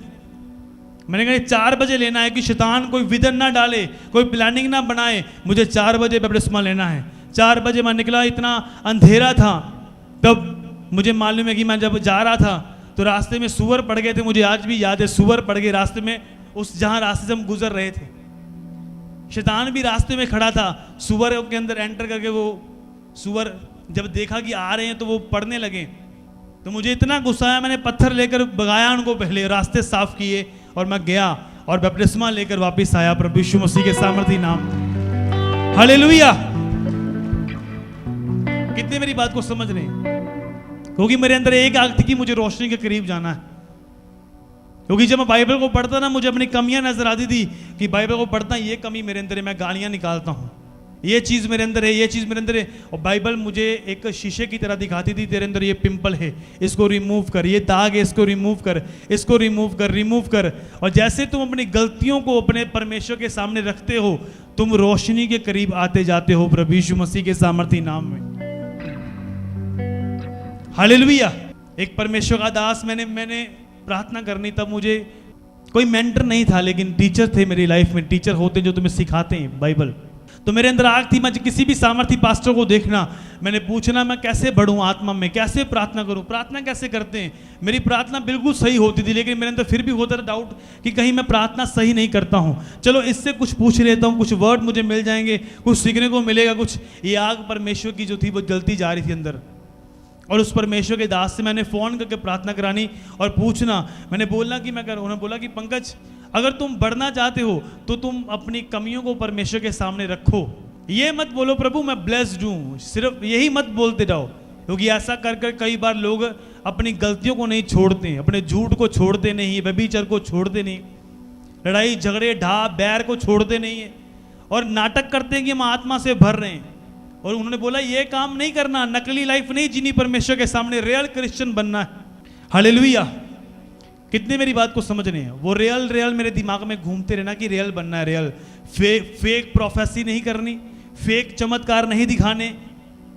मैंने कहा 4 बजे लेना है कि शैतान कोई विधन ना डाले, कोई प्लानिंग ना बनाए, मुझे 4 बजे बपतिस्मा लेना है। 4 बजे मैं निकला, इतना अंधेरा था। तब मुझे मालूम है कि मैं जब जा रहा था तो रास्ते में सूअर पड़ गए थे। मुझे आज भी याद है, सूअर पड़ गए रास्ते में, उस जहाँ रास्ते से हम गुजर रहे थे। शैतान भी रास्ते में खड़ा था। सूअर के अंदर एंटर करके वो सूअर जब देखा कि आ रहे हैं तो वो पड़ने लगे, तो मुझे इतना गुस्सा आया, मैंने पत्थर लेकर भगाया उनको, पहले रास्ते साफ किए और मैं गया और बपतिस्मा लेकर वापस आया प्रभु यीशु मसीह के सामर्थी नाम। हालेलुया। कितने मेरी बात को समझ रहे हैं? क्योंकि मेरे अंदर एक आग थी कि मुझे रोशनी के करीब जाना है। क्योंकि जब मैं बाइबल को पढ़ता ना, मुझे अपनी कमियां नजर आती थी कि बाइबल को पढ़ता ये कमी मेरे अंदर है, मैं गालियां निकालता हूँ, ये चीज़ मेरे अंदर है, ये चीज़ मेरे अंदर है। और बाइबल मुझे एक शीशे की तरह दिखाती थी, तेरे अंदर ये पिंपल है, इसको रिमूव कर, ये दाग है, इसको रिमूव कर, इसको रिमूव कर। और जैसे तुम अपनी गलतियों को अपने परमेश्वर के सामने रखते हो, तुम रोशनी के करीब आते जाते हो प्रभु यीशु मसीह के सामर्थी नाम में। हालेलुया। एक परमेश्वर का दास, मैंने प्रार्थना करनी, तब मुझे कोई मेंटर नहीं था, लेकिन टीचर थे मेरी लाइफ में। टीचर होते जो तुम्हें सिखाते हैं बाइबल। तो मेरे अंदर आग थी, मैं किसी भी सामर्थी पास्टर को देखना, मैंने पूछना मैं कैसे बढ़ूं आत्मा में, कैसे प्रार्थना करूं, प्रार्थना कैसे करते हैं। मेरी प्रार्थना बिल्कुल सही होती थी, लेकिन मेरे अंदर फिर भी होता था डाउट कि कहीं मैं प्रार्थना सही नहीं करता हूं। चलो इससे कुछ पूछ लेता हूं, कुछ वर्ड मुझे मिल जाएंगे, कुछ सीखने को मिलेगा कुछ। ये आग परमेश्वर की जो थी वो जलती जा रही थी अंदर। और उस परमेश्वर के दास से मैंने फ़ोन करके प्रार्थना करानी और पूछना, मैंने बोलना कि मैं करूँ। उन्होंने बोला कि पंकज, अगर तुम बढ़ना चाहते हो तो तुम अपनी कमियों को परमेश्वर के सामने रखो। ये मत बोलो प्रभु मैं ब्लेस्ड हूँ, सिर्फ यही मत बोलते जाओ। क्योंकि ऐसा कर कर कई बार लोग अपनी गलतियों को नहीं छोड़ते हैं, अपने झूठ को छोड़ते नहीं, व्यभिचार को छोड़ते नहीं, लड़ाई झगड़े ढाब बैर को छोड़ते नहीं है, और नाटक करते हैं कि हम आत्मा से भर रहे हैं। और उन्होंने बोला ये काम नहीं करना, नकली लाइफ नहीं जीनी, परमेश्वर के सामने रियल क्रिश्चियन बनना है। हालेलुया। कितने मेरी बात को समझ रहे हैं? वो रियल मेरे दिमाग में घूमते रहना कि रियल बनना है, रियल। फेक प्रोफेसी नहीं करनी, फेक चमत्कार नहीं दिखाने,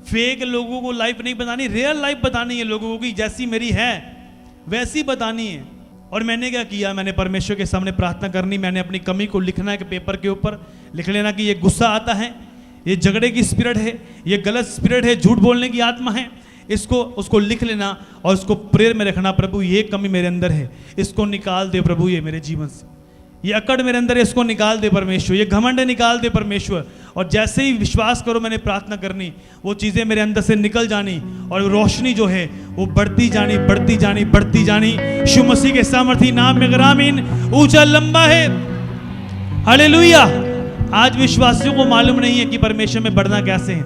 फेक लोगों को लाइफ नहीं बतानी, रियल लाइफ बतानी है लोगों को, जैसी मेरी है वैसी बतानी है। और मैंने क्या किया, मैंने परमेश्वर के सामने प्रार्थना करनी, मैंने अपनी कमी को लिखना है कि पेपर के ऊपर लिख लेना कि ये गुस्सा आता है, ये झगड़े की स्पिरिट है, ये गलत स्पिरिट है, झूठ बोलने की आत्मा है, उसको लिख लेना और उसको प्रेयर में रखना। प्रभु ये कमी मेरे अंदर है, इसको निकाल दे प्रभु, ये मेरे जीवन से ये अकड़ मेरे अंदर है, इसको निकाल दे परमेश्वर, ये घमंड निकाल दे परमेश्वर। और जैसे ही विश्वास करो मैंने प्रार्थना करनी, वो चीज़ें मेरे अंदर से निकल जानी और रोशनी जो है वो बढ़ती जानी, बढ़ती जानी, बढ़ती जानी। यीशु मसीह के सामर्थी नाम में। अगर आमीन ऊंचा लंबा है। हालेलुया। आज विश्वासियों को मालूम नहीं है कि परमेश्वर में बढ़ना कैसे है।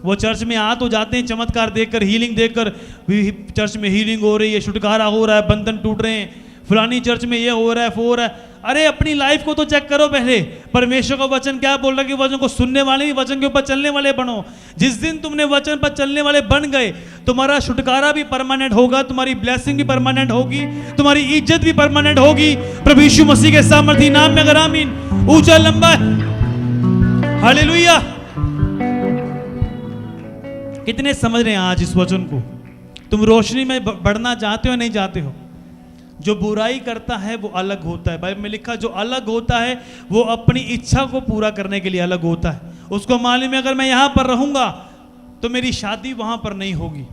वो चर्च में आ तो जाते हैं चमत्कार देखकर, हीलिंग देखकर, चर्च में हीलिंग हो रही है, छुटकारा हो रहा है, बंधन टूट रहे हैं, फलानी चर्च में ये हो रहा है, वो हो रहा है। अरे अपनी लाइफ को तो चेक करो पहले। परमेश्वर का वचन क्या बोल रहा है कि वचन को सुनने वाले नहीं, वचन के ऊपर चलने वाले बनो। जिस दिन तुमने वचन पर चलने वाले बन गए, तुम्हारा छुटकारा भी परमानेंट होगा, तुम्हारी ब्लेसिंग भी परमानेंट होगी, तुम्हारी इज्जत भी परमानेंट होगी प्रभु यीशु मसीह के सामर्थी नाम में। अगर आमीन ऊंचा लंबा। हालेलुया। कितने समझ रहे हैं आज इस वचन को? तुम रोशनी में बढ़ना चाहते हो नहीं चाहते हो? जो बुराई करता है वो अलग होता है। बाइबल में लिखा जो अलग होता है वो अपनी इच्छा को पूरा करने के लिए अलग होता है। उसको मालूम है अगर मैं यहाँ पर रहूँगा तो मेरी शादी वहाँ पर नहीं होगी,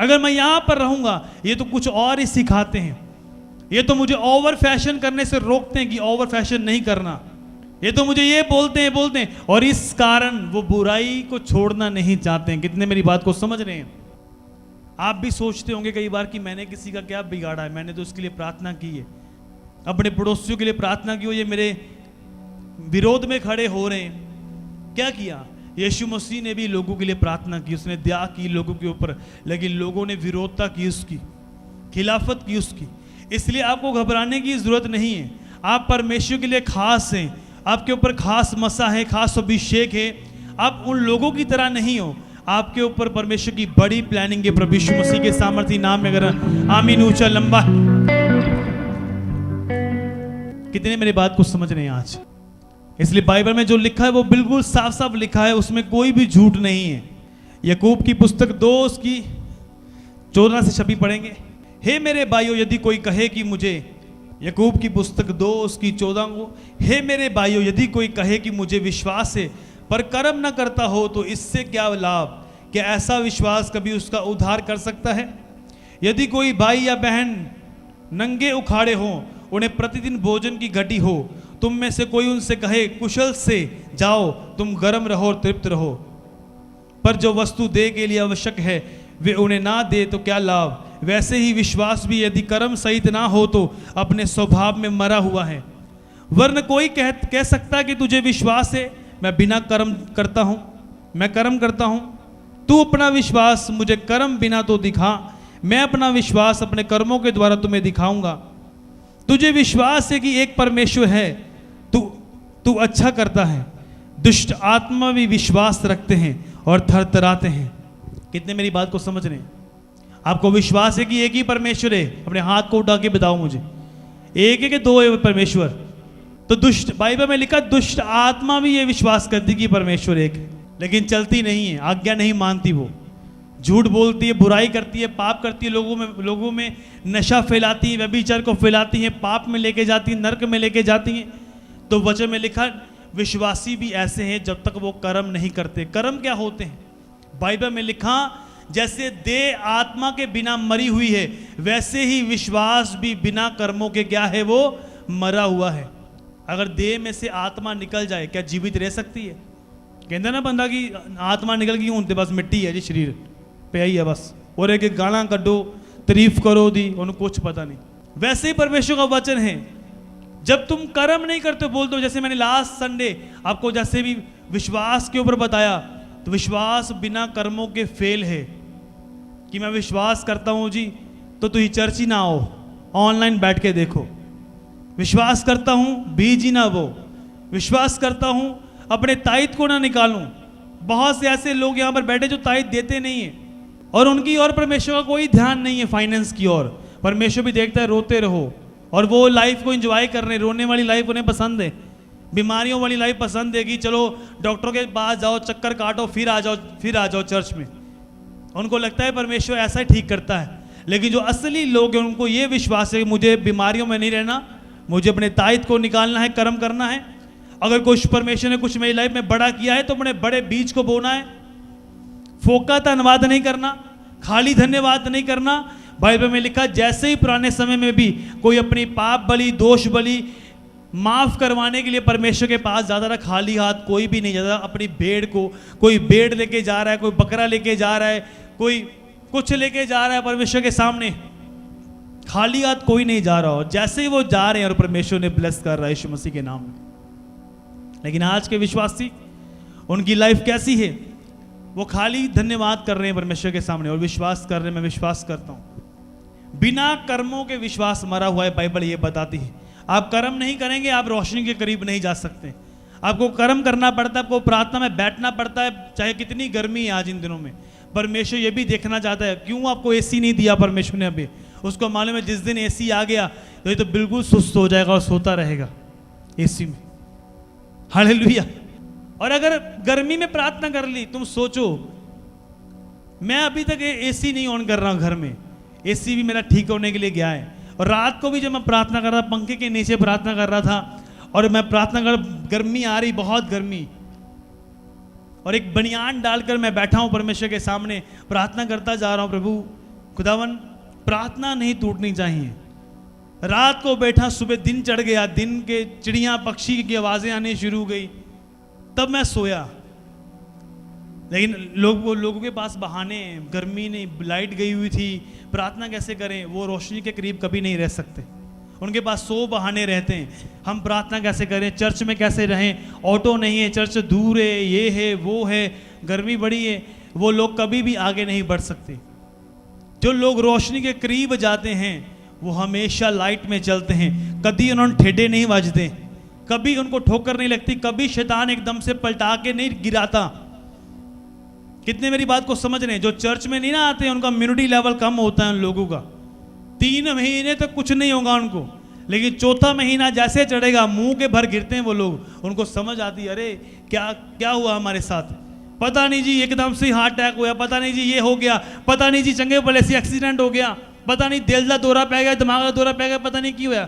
अगर मैं यहाँ पर रहूँगा। ये तो कुछ और ही सिखाते हैं, ये तो मुझे ओवर फैशन करने से रोकते हैं कि ओवर फैशन नहीं करना, ये तो मुझे ये बोलते हैं और इस कारण वो बुराई को छोड़ना नहीं चाहते हैं। कितने मेरी बात को समझ रहे हैं? आप भी सोचते होंगे कई बार कि मैंने किसी का क्या बिगाड़ा है, मैंने तो उसके लिए प्रार्थना की है, अपने पड़ोसियों के लिए प्रार्थना की हो, ये मेरे विरोध में खड़े हो रहे हैं। क्या किया? यीशु मसीह ने भी लोगों के लिए प्रार्थना की, उसने दया की लोगों के ऊपर, लेकिन लोगों ने विरोधता की, उसकी खिलाफत की उसकी। इसलिए आपको घबराने की जरूरत नहीं है। आप परमेश्वर के लिए खास हैं, आपके ऊपर खास मसा है, खास अभिषेक है। आप उन लोगों की तरह नहीं हो, आपके ऊपर परमेश्वर की बड़ी प्लानिंग है प्रभु यीशु मसीह के सामर्थी नाम में। अगर आमीन ऊंचा लंबा। कितने मेरी बात को समझ रहे हैं आज? इसलिए बाइबल में जो लिखा है वो बिल्कुल साफ साफ लिखा है, उसमें कोई भी झूठ नहीं है। याकूब की पुस्तक 2 उसकी 14 से 26 पढ़ेंगे। हे मेरे भाइयों यदि कोई कहे कि मुझे, याकूब की पुस्तक 2 उसकी 14 को, हे मेरे भाइयों यदि कोई कहे कि मुझे विश्वास है पर कर्म न करता हो तो इससे क्या लाभ? क्या ऐसा विश्वास कभी उसका उद्धार कर सकता है? यदि कोई भाई या बहन नंगे उखाड़े हों, उन्हें प्रतिदिन भोजन की घटी हो, तुम में से कोई उनसे कहे कुशल से जाओ, तुम गर्म रहो और तृप्त रहो, पर जो वस्तु देह के लिए आवश्यक है वे उन्हें ना दे तो क्या लाभ? वैसे ही विश्वास भी यदि कर्म सहित ना हो तो अपने स्वभाव में मरा हुआ है। वरन कोई कह सकता है कि तुझे विश्वास है, मैं बिना कर्म करता हूँ, मैं कर्म करता हूँ, तू अपना विश्वास मुझे कर्म बिना तो दिखा, मैं अपना विश्वास अपने कर्मों के द्वारा तुम्हें दिखाऊंगा। तुझे विश्वास है कि एक परमेश्वर है, तू अच्छा करता है। दुष्ट आत्मा भी विश्वास रखते हैं और थरथराते हैं। कितने मेरी बात को समझ रहे हैं? आपको विश्वास है कि एक ही परमेश्वर है? अपने हाथ को उठा के बताओ मुझे, एक है कि दो है परमेश्वर? तो दुष्ट, बाइबल में लिखा दुष्ट आत्मा भी ये विश्वास करती कि परमेश्वर एक है, लेकिन चलती नहीं है, आज्ञा नहीं मानती। वो झूठ बोलती है, बुराई करती है, पाप करती है, लोगों में नशा फैलाती है, व्यभिचार को फैलाती है, पाप में लेके जाती है, नरक में लेके जाती हैं। तो वचन में लिखा विश्वासी भी ऐसे हैं जब तक वो कर्म नहीं करते। कर्म क्या होते हैं? बाइबल में लिखा जैसे देह आत्मा के बिना मरी हुई है, वैसे ही विश्वास भी बिना कर्मों के क्या है? वो मरा हुआ है। अगर देह में से आत्मा निकल जाए, क्या जीवित रह सकती है? कहते ना बंदा की आत्मा निकल गई हूं, बस मिट्टी है जी, शरीर पे ही है बस, और एक गाना कड्डो, तारीफ करो दी, उन्हें कुछ पता नहीं। वैसे ही परमेश्वर का वचन है, जब तुम कर्म नहीं करते, बोलते हो, जैसे मैंने लास्ट संडे आपको जैसे भी विश्वास के ऊपर बताया, तो विश्वास बिना कर्मों के फेल है। कि मैं विश्वास करता हूं जी, तो तू ही चर्च ही ना आओ, ऑनलाइन बैठ के देखो। विश्वास करता हूं, बीज ही ना वो। विश्वास करता हूं, अपने ताइद को ना निकालूं। बहुत से ऐसे लोग यहां पर बैठे जो ताइद देते नहीं है, और उनकी और परमेश्वर का कोई ध्यान नहीं है फाइनेंस की ओर। परमेश्वर भी देखता है रोते रहो, और वो लाइफ को एंजॉय कर रहे हैं। रोने वाली लाइफ उन्हें पसंद है, बीमारियों वाली लाइफ पसंद है कि चलो डॉक्टरों के पास जाओ, चक्कर काटो, फिर आ जाओ चर्च में। उनको लगता है परमेश्वर ऐसा ही ठीक करता है। लेकिन जो असली लोग हैं उनको ये विश्वास है कि मुझे बीमारियों में नहीं रहना, मुझे अपने ताइद को निकालना है, कर्म करना है। अगर कुछ परमेश्वर ने कुछ मेरी लाइफ में बड़ा किया है तो अपने बड़े बीज को बोना है। फोका धन्यवाद नहीं करना, खाली धन्यवाद नहीं करना। बाइबल में लिखा जैसे ही पुराने समय में भी कोई अपनी पाप बलि, दोष बलि माफ करवाने के लिए परमेश्वर के पास जाता था, खाली हाथ कोई भी नहीं जाता। अपनी भेड़ को, कोई भेड़ लेके जा रहा है, कोई बकरा लेके जा रहा है, कोई कुछ लेके जा रहा है परमेश्वर के सामने, खाली हाथ कोई नहीं जा रहा। और जैसे ही वो जा रहे हैं और परमेश्वर ने ब्लेस कर रहा है यीशु मसीह के नाम में। लेकिन आज के विश्वासी, उनकी लाइफ कैसी है? वो खाली धन्यवाद कर रहे हैं परमेश्वर के सामने और विश्वास कर रहे हैं, मैं विश्वास करता हूं। बिना कर्मों के विश्वास मरा हुआ है, बाइबल ये बताती है। आप कर्म नहीं करेंगे, आप रोशनी के करीब नहीं जा सकते। आपको कर्म करना पड़ता है, आपको प्रार्थना में बैठना पड़ता है, चाहे कितनी गर्मी है आज इन दिनों में। परमेश्वर ये भी देखना चाहता है, क्यों आपको एसी नहीं दिया परमेश्वर ने अभी? उसको मालूम है जिस दिन एसी आ गया तो ये तो बिल्कुल सुस्त हो जाएगा और सोता रहेगा एसी में। हालेलुया। और अगर गर्मी में प्रार्थना कर ली, तुम सोचो, मैं अभी तक एसी नहीं ऑन कर रहा हूं घर में, एसी भी मेरा ठीक होने के लिए गया है। और रात को भी जब मैं प्रार्थना कर रहा, पंखे के नीचे प्रार्थना कर रहा था, और मैं प्रार्थना कर, गर्मी आ रही, बहुत गर्मी, और एक बनियान डालकर मैं बैठा हूं परमेश्वर के सामने, प्रार्थना करता जा रहा हूं, प्रभु खुदावन प्रार्थना नहीं टूटनी चाहिए। रात को बैठा, सुबह दिन चढ़ गया, दिन के चिड़िया पक्षी की आवाजें आनी शुरू हो गई, तब मैं सोया। लेकिन लोगों के पास बहाने, गर्मी नहीं, लाइट गई हुई थी, प्रार्थना कैसे करें? वो रोशनी के करीब कभी नहीं रह सकते, उनके पास 100 बहाने रहते हैं। हम प्रार्थना कैसे करें, चर्च में कैसे रहें, ऑटो नहीं है, चर्च दूर है, ये है वो है, गर्मी बड़ी है, वो लोग कभी भी आगे नहीं बढ़ सकते। जो लोग रोशनी के करीब जाते हैं वो हमेशा लाइट में चलते हैं, कभी उन्होंने ठेडे नहीं बजते, कभी उनको ठोकर नहीं लगती, कभी शैतान एकदम से पलटा के नहीं गिराता। कितने मेरी बात को समझ रहे हैं? जो चर्च में नहीं ना आते, उनका इम्यूनिटी लेवल कम होता है उन लोगों का, 3 महीने तक कुछ नहीं होगा उनको, लेकिन चौथा महीना जैसे चढ़ेगा मुंह के भर गिरते हैं वो लोग। उनको समझ आती है, अरे क्या हुआ हमारे साथ, पता नहीं जी एकदम से हार्ट अटैक हुआ, पता नहीं जी ये हो गया, पता नहीं जी चंगे भले से एक्सीडेंट हो गया, पता नहीं दिल का दौरा पै गया, दिमाग का दौरा पै गया, पता नहीं क्यों हुआ।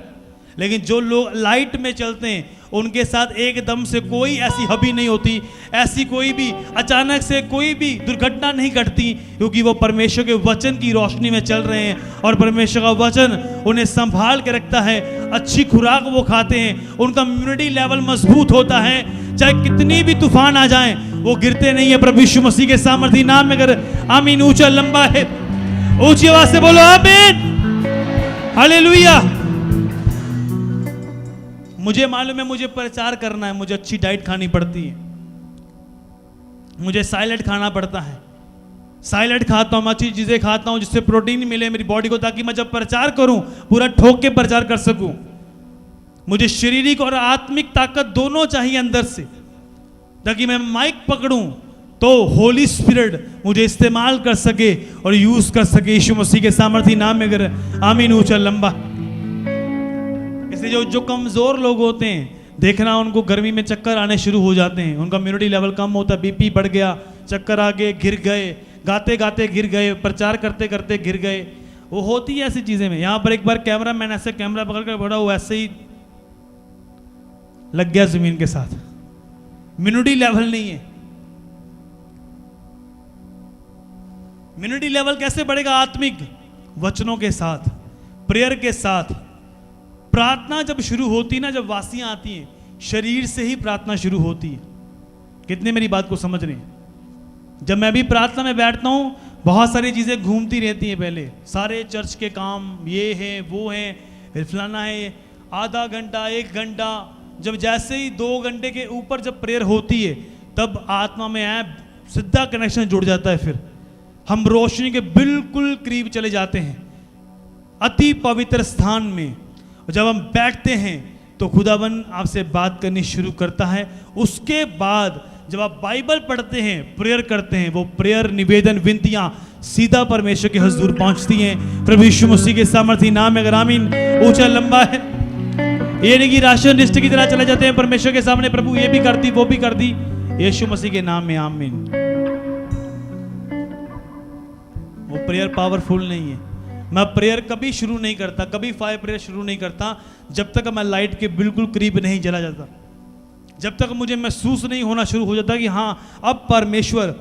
लेकिन जो लोग लाइट में चलते हैं उनके साथ एकदम से कोई ऐसी हबी नहीं होती, ऐसी कोई भी अचानक से कोई भी दुर्घटना नहीं घटती, क्योंकि वो परमेश्वर के वचन की रोशनी में चल रहे हैं और परमेश्वर का वचन उन्हें संभाल के रखता है। अच्छी खुराक वो खाते हैं, उनका इम्यूनिटी लेवल मजबूत होता है, चाहे कितनी भी तूफान आ जाए वो गिरते नहीं है। प्रभु यीशु मसीह के सामर्थी नाम में कर आमीन। ऊंचा लंबा है, ऊंची आवाज से बोलो आमीन, हालेलुया। मुझे मालूम है मुझे प्रचार करना है, मुझे अच्छी डाइट खानी पड़ती है, मुझे साइलेंट खाना पड़ता है, साइलेड खाता हूँ, अच्छी चीज़ें खाता हूँ जिससे प्रोटीन मिले मेरी बॉडी को, ताकि मैं जब प्रचार करूँ पूरा ठोक के प्रचार कर सकूँ। मुझे शारीरिक और आत्मिक ताकत दोनों चाहिए अंदर से, ताकि मैं माइक पकड़ूं तो होली स्पिरिट मुझे इस्तेमाल कर सके और यूज कर सके यीशु मसीह के सामर्थी नाम में। अगर आमीन ऊंचा लंबा। इसलिए जो कमजोर लोग होते हैं, देखना उनको गर्मी में चक्कर आने शुरू हो जाते हैं, उनका इम्यूनिटी लेवल कम होता है, बीपी बढ़ गया, चक्कर आ गए, गिर गए, गाते गाते गिर गए, प्रचार करते करते गिर गए। वो होती है ऐसी चीजें में। यहाँ पर एक बार कैमरा मैन ऐसे कैमरा पकड़ कर बढ़ा, वो ऐसे ही लग गया जमीन के साथ। इम्यूनिटी लेवल नहीं है। इम्यूनिटी लेवल कैसे बढ़ेगा? आत्मिक वचनों के साथ, प्रेयर के साथ। प्रार्थना जब शुरू होती ना, जब वासियां आती हैं, शरीर से ही प्रार्थना शुरू होती है। कितने मेरी बात को समझ रहे हैं? जब मैं भी प्रार्थना में बैठता हूं, बहुत सारी चीजें घूमती रहती हैं। पहले सारे चर्च के काम, ये है वो है, फिर फलाना है, आधा घंटा 1 घंटा। जब जैसे ही 2 घंटे के ऊपर जब प्रेयर होती है, तब आत्मा में सीधा कनेक्शन जुड़ जाता है। फिर हम रोशनी के बिल्कुल करीब चले जाते हैं, अति पवित्र स्थान में। जब हम बैठते हैं तो खुदावन आपसे बात करनी शुरू करता है। उसके बाद जब आप बाइबल पढ़ते हैं, प्रेयर करते हैं, वो प्रेयर, निवेदन, विनतियां सीधा परमेश्वर के हुजूर पहुंचती हैं, प्रभु यीशु मसीह के सामर्थी नाम में। अगर आमीन ऊंचा लंबा है। ये नहीं कि राशन लिस्ट की तरह चले जाते हैं परमेश्वर के सामने, प्रभु ये भी कर दी वो भी कर दी। यीशु मसीह के नाम में आमीन। वो प्रेयर पावरफुल नहीं है। मैं प्रेयर कभी शुरू नहीं करता, कभी फायर प्रेयर शुरू नहीं करता जब तक मैं लाइट के बिल्कुल करीब नहीं चला जाता, जब तक मुझे महसूस नहीं होना शुरू हो जाता कि हाँ अब परमेश्वर,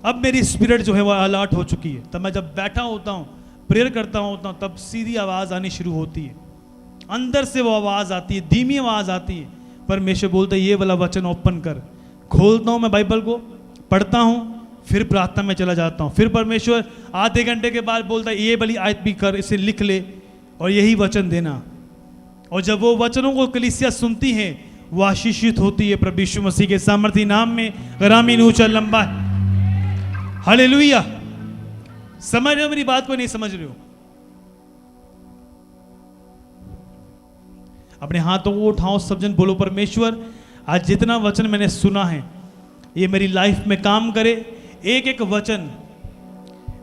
अब मेरी स्पिरिट जो है वो अलर्ट हो चुकी है। तब मैं जब बैठा होता हूँ, प्रेयर करता होता हूँ, तब सीधी आवाज़ आनी शुरू होती है। अंदर से वो आवाज़ आती है, धीमी आवाज़ आती है। परमेश्वर बोलता है ये वाला वचन ओपन कर। खोलता हूँ मैं बाइबल को, पढ़ता हूँ, फिर प्रार्थना में चला जाता हूँ। फिर परमेश्वर आधे घंटे के बाद बोलता है ये वाली आयत भी कर, इसे लिख ले और यही वचन देना। और जब वो वचनों को कलीसिया सुनती है, वो आशीषित होती है प्रभु यीशु मसीह के सामर्थी नाम में। आमीन ऊंचा लंबा। हालेलुया। समझ रहे हो मेरी बात को? नहीं समझ रहे हो? अपने हाथों को उठाओ, सब जन बोलो परमेश्वर आज जितना वचन मैंने सुना है ये मेरी लाइफ में काम करे। एक एक वचन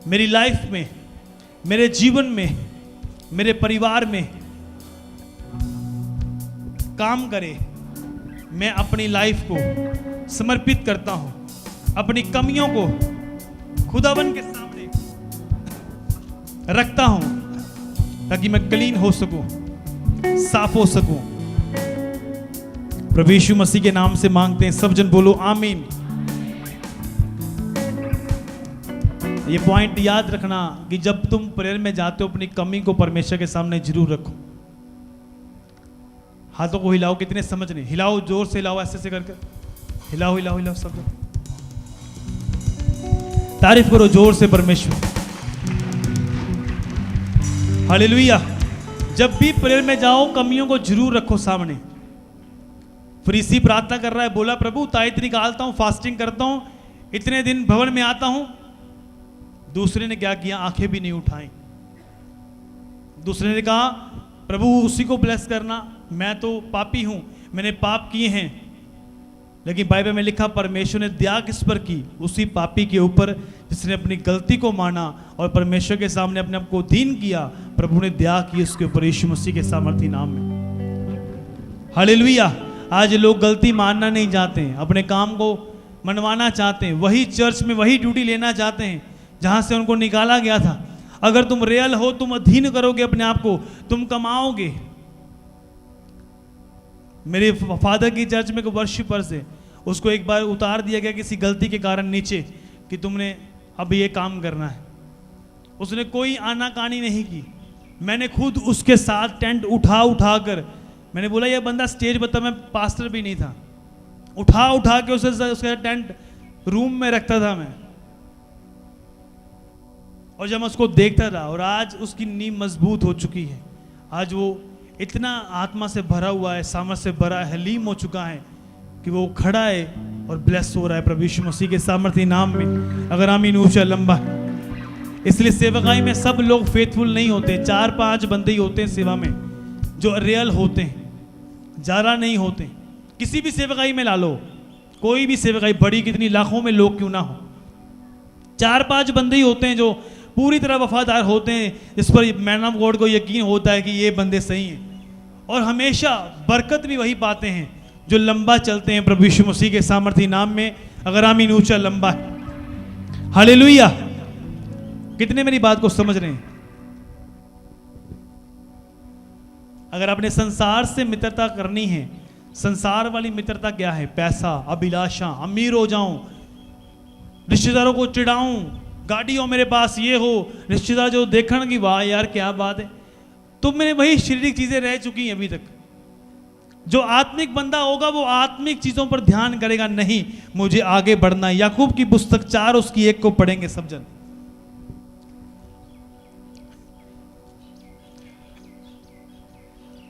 मेरी लाइफ में, मेरे जीवन में, मेरे परिवार में काम करे। मैं अपनी लाइफ को समर्पित करता हूं, अपनी कमियों को खुदावन के सामने रखता हूं, ताकि मैं क्लीन हो सकूं, साफ हो सकूं। प्रभु यीशु मसीह के नाम से मांगते हैं, सब जन बोलो आमीन। ये पॉइंट याद रखना कि जब तुम प्रेयर में जाते हो, अपनी कमी को परमेश्वर के सामने जरूर रखो। हाथों को हिलाओ, कितने समझ नहीं? हिलाओ, जोर से हिलाओ, ऐसे ऐसे करके हिलाओ हिलाओ हिलाओ। सब जन तारीफ करो जोर से परमेश्वर। हालेलुया। जब भी प्रेयर में जाओ, कमियों को जरूर रखो सामने। फरीसी प्रार्थना कर रहा है, बोला प्रभु तायत निकालता हूं, फास्टिंग करता हूं, इतने दिन भवन में आता हूं। दूसरे ने क्या किया? आंखें भी नहीं उठाई। दूसरे ने कहा प्रभु उसी को ब्लेस करना, मैं तो पापी हूं, मैंने पाप किए हैं। लेकिन बाइबल में लिखा परमेश्वर ने दया किस पर की? उसी पापी के ऊपर जिसने अपनी गलती को माना और परमेश्वर के सामने अपने आप को दीन किया। प्रभु ने दया की उसके ऊपर, यीशु मसीह के सामर्थी नाम में। हालेलुया। आज लोग गलती मानना नहीं चाहते हैं, अपने काम को मनवाना चाहते हैं, वही चर्च में वही ड्यूटी लेना चाहते हैं जहां से उनको निकाला गया था। अगर तुम रियल हो, तुम अधीन करोगे अपने आप को, तुम कमाओगे। मेरे फादर की चर्च में एक वर्शिपर से, उसको एक बार उतार दिया गया किसी गलती के कारण नीचे, कि तुमने अब ये काम करना है। उसने कोई आनाकानी नहीं की। मैंने खुद उसके साथ टेंट उठा उठा कर, मैंने बोला ये बंदा स्टेज पर, मैं पास्टर भी नहीं था, उठा उठा के उसका टेंट रूम में रखता था मैं। और जब मैं उसको देखता रहा, और आज उसकी नींव मजबूत हो चुकी है। आज वो इतना आत्मा से भरा हुआ है, सामर्थ से भरा है, हलीम हो चुका है कि वो खड़ा है और ब्लेस हो रहा है प्रभु यीशु मसीह के सामर्थी नाम में। अगर आमीन ऊंचा लंबा इसलिए सेवकाई में सब लोग फेथफुल नहीं होते, 4-5 बंदे ही होते हैं सेवा में जो रियल होते हैं, ज़्यादा नहीं होते। किसी भी सेवकाई में ला लो, कोई भी सेवकाई बड़ी कितनी लाखों में लोग क्यों ना हो, 4-5 बंदे ही होते हैं जो पूरी तरह वफादार होते हैं, इस पर मैन ऑफ गॉड को यकीन होता है कि ये बंदे सही हैं, और हमेशा बरकत भी वही पाते हैं जो लंबा चलते हैं प्रभु यीशु मसीह के सामर्थी नाम में। अगर आमीन ऊंचा लंबा है, हालेलुया। कितने मेरी बात को समझ रहे हैं? अगर आपने संसार से मित्रता करनी है, संसार वाली मित्रता क्या है? पैसा, अभिलाषा, अमीर हो जाऊं, रिश्तेदारों को चिढ़ाऊं, गाड़ी हो मेरे पास, ये हो, रिश्तेदार जो देखण की वाह यार क्या बात है, तुम में वही शारीरिक चीजें रह चुकी हैं अभी तक। जो आत्मिक बंदा होगा वो आत्मिक चीजों पर ध्यान करेगा, नहीं मुझे आगे बढ़ना है। याकूब की पुस्तक 4 उसकी 1 को पढ़ेंगे सब जन।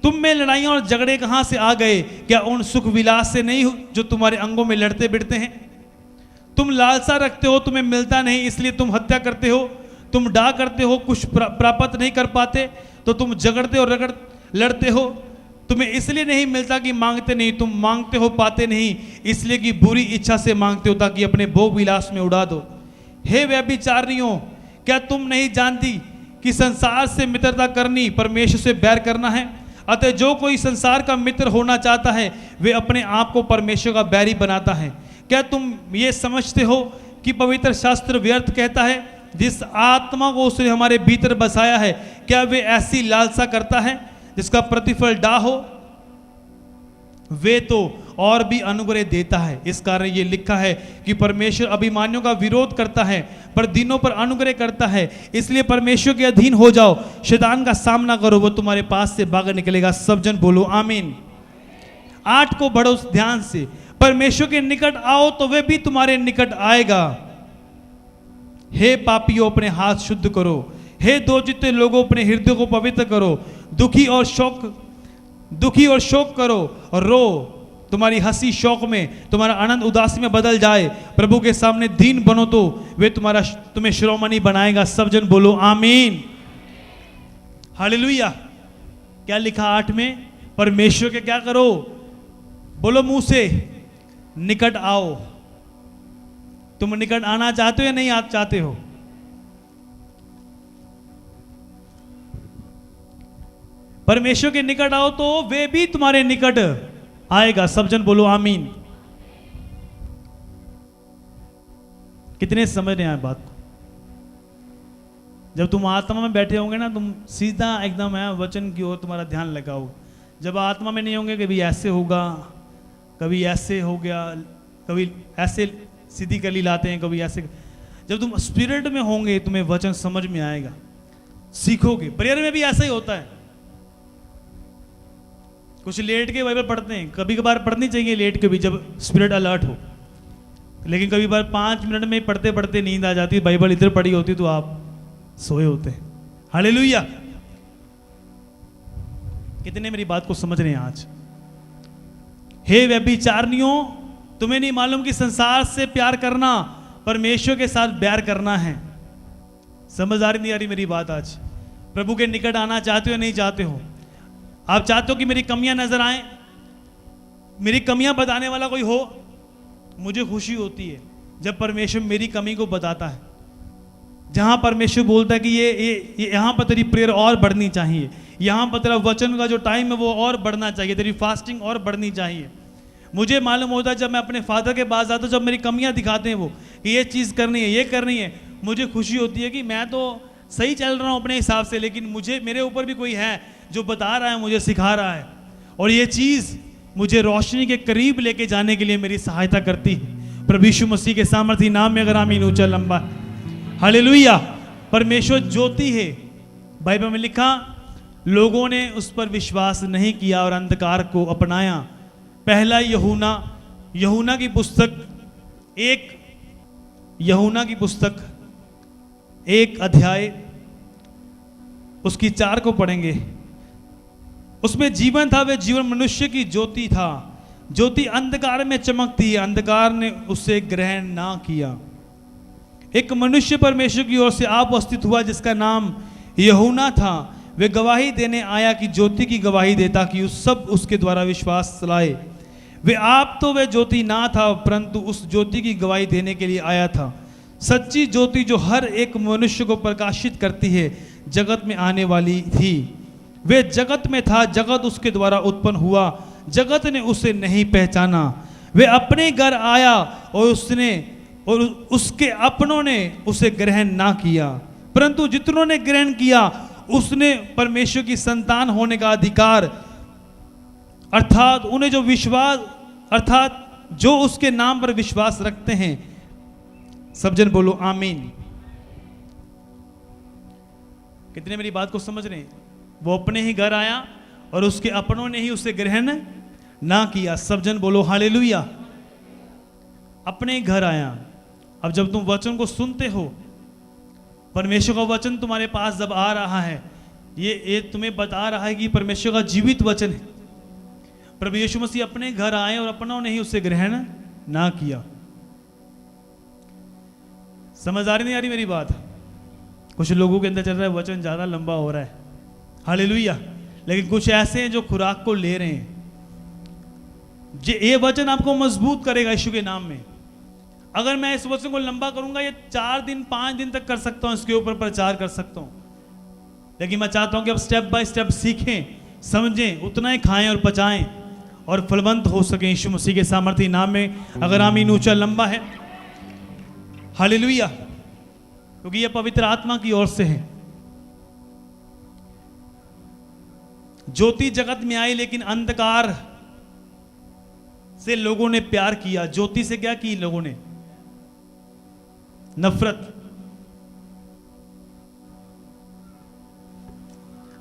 तुम में लड़ाइयां और झगड़े कहां से आ गए? क्या उन सुख विलास से नहीं जो तुम्हारे अंगों में लड़ते बिड़ते हैं? तुम लालसा रखते हो, तुम्हें मिलता नहीं इसलिए तुम हत्या करते हो। तुम डा करते हो, कुछ प्राप्त नहीं कर पाते तो तुम झगड़ते और लड़ते हो। तुम्हें इसलिए नहीं मिलता कि मांगते नहीं, तुम मांगते हो पाते नहीं इसलिए कि बुरी इच्छा से मांगते हो ताकि अपने भोग विलास में उड़ा दो। हे व्यभिचारिणियों, क्या तुम नहीं जानती कि संसार से मित्रता करनी परमेश्वर से बैर करना है? अतः जो कोई संसार का मित्र होना चाहता है वे अपने आप को परमेश्वर का बैरी बनाता है। क्या तुम ये समझते हो कि पवित्र शास्त्र व्यर्थ कहता है, जिस आत्मा को उसने हमारे भीतर बसाया है क्या वे ऐसी लालसा करता है जिसका प्रतिफल डा हो? वे तो और भी अनुग्रह देता है। इस कारण ये लिखा है कि परमेश्वर अभिमानियों का विरोध करता है पर दीनों पर अनुग्रह करता है। इसलिए परमेश्वर के अधीन हो जाओ, शैतान का सामना करो, वो तुम्हारे पास से भाग निकलेगा। सब जन बोलो आमीन। 8 को बढ़ो ध्यान से। परमेश्वर के निकट आओ तो वे भी तुम्हारे निकट आएगा। हे पापियों, अपने हाथ शुद्ध करो। हे दो चित्ते लोगों, अपने हृदय को पवित्र करो। दुखी और शोक करो और रो। तुम्हारी हंसी शौक में, तुम्हारा आनंद उदासी में बदल जाए। प्रभु के सामने दीन बनो तो वे तुम्हें शिरोमणि बनाएगा। सब जन बोलो आमीन, हालेलुया। क्या लिखा 8 में? परमेश्वर के क्या करो? बोलो मुंह से, निकट आओ। तुम निकट आना चाहते हो या नहीं आप चाहते हो? परमेश्वर के निकट आओ तो वे भी तुम्हारे निकट आएगा। सब जन बोलो आमीन। कितने समझ रहे हैं बात को? जब तुम आत्मा में बैठे होंगे ना, तुम सीधा एकदम है वचन की ओर तुम्हारा ध्यान लगा होगा। जब आत्मा में नहीं होंगे, कभी ऐसे होगा, कभी ऐसे हो गया, कभी ऐसे सीधी कली लाते हैं, कभी ऐसे। जब तुम स्पिरिट में होंगे तुम्हें वचन समझ में आएगा, सीखोगे। प्रेयर में भी ऐसा ही होता है। कुछ लेट के बाइबल पढ़ते हैं, कभी कभार पढ़नी चाहिए लेट के भी जब स्पिरिट अलर्ट हो, लेकिन कभी बार 5 मिनट में पढ़ते पढ़ते नींद आ जाती है, बाइबल इधर पढ़ी होती तो आप सोए होते हैं। हालेलुया। कितने मेरी बात को समझ रहे हैं आज? हे व्यभिचारिणियों, तुम्हें नहीं मालूम कि संसार से प्यार करना परमेश्वर के साथ बैर करना है? समझदारी नहीं आ रही मेरी बात आज? प्रभु के निकट आना चाहते हो या नहीं चाहते हो? आप चाहते हो कि मेरी कमियां नजर आए, मेरी कमियां बताने वाला कोई हो? मुझे खुशी होती है जब परमेश्वर मेरी कमी को बताता है। जहां परमेश्वर बोलता है कि ये यहां पर तेरी प्रेयर और बढ़नी चाहिए, यहां पर तेरा वचन का जो टाइम है वो और बढ़ना चाहिए, तेरी फास्टिंग और बढ़नी चाहिए। मुझे मालूम होता है जब मैं अपने फादर के पास आता हूँ, जब मेरी कमियां दिखाते हैं वो कि ये चीज़ करनी है, ये करनी है, मुझे खुशी होती है कि मैं तो सही चल रहा हूँ अपने हिसाब से, लेकिन मेरे ऊपर भी कोई है जो बता रहा है, मुझे सिखा रहा है, और ये चीज़ मुझे रोशनी के करीब लेके जाने के लिए मेरी सहायता करती है। प्रभु यीशु मसीह के सामर्थी नाम में अगर आमीन ऊंचा लंबा, हालेलुया। परमेश्वर ज्योति है, बाइबल में लिखा, लोगों ने उस पर विश्वास नहीं किया और अंधकार को अपनाया। पहला यूहन्ना की पुस्तक 1 अध्याय उसकी 4 को पढ़ेंगे। उसमें जीवन था, वह जीवन मनुष्य की ज्योति था। ज्योति अंधकार में चमकती है, अंधकार ने उसे ग्रहण ना किया। एक मनुष्य परमेश्वर की ओर से आप उपस्थित हुआ जिसका नाम यूहन्ना था। वे गवाही देने आया कि ज्योति की गवाही देता कि उस सब उसके द्वारा विश्वास लाए। वे आप तो वे ज्योति ना था, परंतु उस ज्योति की गवाही देने के लिए आया था। सच्ची ज्योति जो हर एक मनुष्य को प्रकाशित करती है जगत में आने वाली थी। वे जगत में था, जगत उसके द्वारा उत्पन्न हुआ, जगत ने उसे नहीं पहचाना। वे अपने घर आया और उसके अपनों ने उसे ग्रहण ना किया, परंतु जितनों ने ग्रहण किया उसने परमेश्वर की संतान होने का अधिकार, अर्थात उन्हें जो विश्वास, अर्थात जो उसके नाम पर विश्वास रखते हैं। सब जन बोलो आमीन। कितने मेरी बात को समझ रहे हैं? वो अपने ही घर आया और उसके अपनों ने ही उसे ग्रहण ना किया। सब जन बोलो हालेलुया। अपने ही घर आया। अब जब तुम वचन को सुनते हो, परमेश्वर का वचन तुम्हारे पास जब आ रहा है, ये तुम्हें बता रहा है कि परमेश्वर का जीवित वचन है। प्रभु यीशु मसीह अपने घर आए और अपनों ने ही उसे ग्रहण ना किया। समझ आ रही नहीं आ रही मेरी बात? कुछ लोगों के अंदर चल रहा है वचन ज्यादा लंबा हो रहा है, हालेलुया, लेकिन कुछ ऐसे हैं जो खुराक को ले रहे हैं। ये वचन आपको मजबूत करेगा यीशु के नाम में। अगर मैं इस वचन को लंबा करूंगा, ये 4 दिन 5 दिन तक कर सकता हूं, इसके ऊपर प्रचार कर सकता हूं, लेकिन मैं चाहता हूं कि अब स्टेप बाय स्टेप सीखें, समझें, उतना ही खाएं और पचाएं और फलवंत हो सकें यीशु मसीह के सामर्थ्य नाम में। अगर आमीन ऊंचा लंबा है, हालेलुया, क्योंकि यह पवित्र आत्मा की ओर से है। ज्योति जगत में आई, लेकिन अंधकार से लोगों ने प्यार किया। ज्योति से क्या की लोगों ने? नफरत।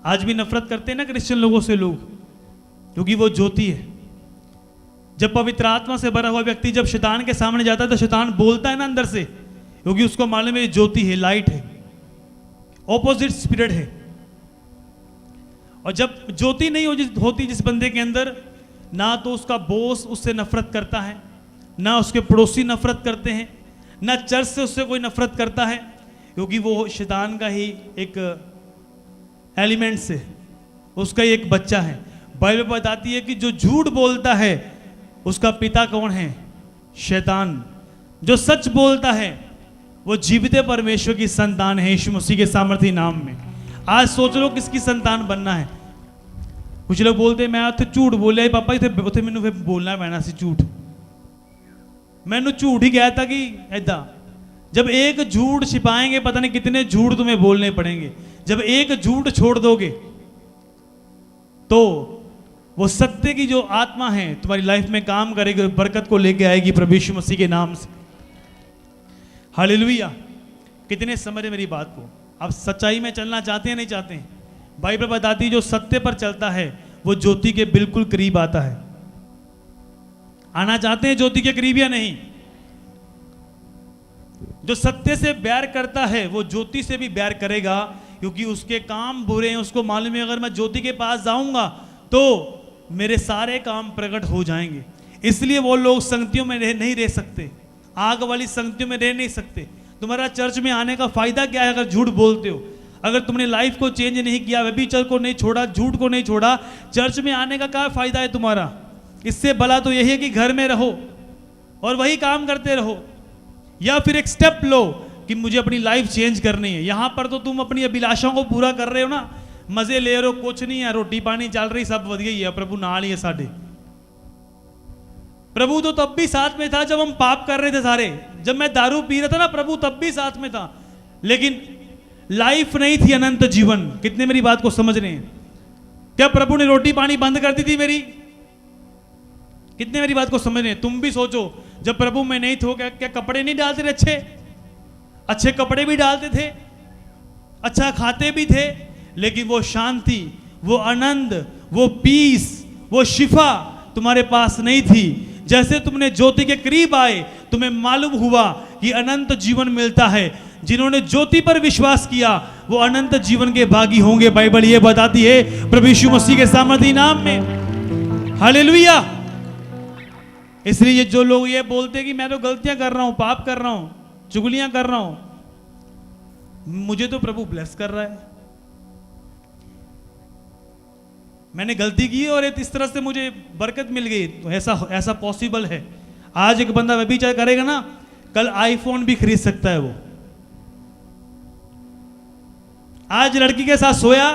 आज भी नफरत करते हैं ना क्रिश्चियन लोगों से लोग, क्योंकि वो ज्योति है। जब पवित्र आत्मा से भरा हुआ व्यक्ति जब शैतान के सामने जाता है तो शैतान बोलता है ना अंदर से, क्योंकि उसको मालूम है ज्योति है, लाइट है, ऑपोजिट स्पिरिट है। और जब ज्योति नहीं होती जिस बंदे के अंदर, ना तो उसका बॉस उससे नफरत करता है, ना उसके पड़ोसी नफरत करते हैं, ना चर्च से उससे कोई नफरत करता है, क्योंकि वो शैतान का ही एक एलिमेंट से, उसका ही एक बच्चा है। बाइबल बताती है कि जो झूठ बोलता है उसका पिता कौन है? शैतान। जो सच बोलता है वो जीवित परमेश्वर की संतान है यीशु मसीह के सामर्थ्य नाम में। आज सोच लो किसकी संतान बनना है। कुछ लोग बोलते हैं मैं उत्थे झूठ बोलिया पापा, इतने मैनू फिर बोलना पैना सी झूठ, मैनू झूठ ही कहता कि ऐदा। जब एक झूठ छिपाएंगे पता नहीं कितने झूठ तुम्हें बोलने पड़ेंगे। जब एक झूठ छोड़ दोगे तो वो सत्य की जो आत्मा है तुम्हारी लाइफ में काम करेगी, बरकत को लेके आएगी प्रभु यीशु मसीह के नाम से। हालेलुया। कितने समझे मेरी बात को? आप सच्चाई में चलना चाहते हैं नहीं चाहते हैं? बाइबल बताती है जो सत्य पर चलता है वो ज्योति के बिल्कुल करीब आता है। आना चाहते हैं ज्योति के करीब या नहीं? जो सत्य से बैर करता है वो ज्योति से भी बैर करेगा, क्योंकि उसके काम बुरे हैं। उसको मालूम है अगर मैं ज्योति के पास जाऊंगा तो मेरे सारे काम प्रकट हो जाएंगे। इसलिए वो लोग संगतियों में नहीं रह सकते, आग वाली संगतियों में रह नहीं सकते। तुम्हारा चर्च में आने का फायदा क्या है अगर झूठ बोलते हो? अगर तुमने लाइफ को चेंज नहीं किया, व्यभिचार को नहीं छोड़ा, झूठ को नहीं छोड़ा, चर्च में आने का क्या फायदा है तुम्हारा? इससे भला तो यही है कि घर में रहो और वही काम करते रहो, या फिर एक स्टेप लो कि मुझे अपनी लाइफ चेंज करनी है। यहां पर तो तुम अपनी अभिलाषाओं को पूरा कर रहे हो ना, मजे ले रहे हो, कुछ नहीं है, रोटी पानी चल रही, सब वधिया ही है, प्रभु नाल ही है साडे। प्रभु तो तब भी साथ में था जब हम पाप कर रहे थे सारे। जब मैं दारू पी रहा था ना, प्रभु तब भी साथ में था, लेकिन लाइफ नहीं थी अनंत जीवन। कितने मेरी बात को समझ रहे हैं? क्या प्रभु ने रोटी पानी बंद कर दी थी मेरी? कितने मेरी बात को समझ रहे हैं? तुम भी सोचो, जब प्रभु में नहीं थे क्या कपड़े नहीं डालते थे? अच्छे अच्छे कपड़े भी डालते थे, अच्छा खाते भी थे, लेकिन वो शांति, वो आनंद, वो पीस, वो शिफा तुम्हारे पास नहीं थी। जैसे तुमने ज्योति के करीब आए तुम्हें मालूम हुआ कि अनंत जीवन मिलता है। जिन्होंने ज्योति पर विश्वास किया वो अनंत जीवन के भागी होंगे, बाइबल ये बताती है प्रभु यीशु मसीह के सामर्थ्य नाम में। हालेलुया। इसलिए जो लोग ये बोलते हैं कि मैं तो गलतियां कर रहा हूं, पाप कर रहा हूं, चुगलियां कर रहा हूं, मुझे तो प्रभु ब्लेस कर रहा है। मैंने गलती की और इस तरह से मुझे बरकत मिल गई, तो ऐसा पॉसिबल है। आज एक बंदा व्यभिचार करेगा ना, कल आईफोन भी खरीद सकता है वो। आज लड़की के साथ सोया,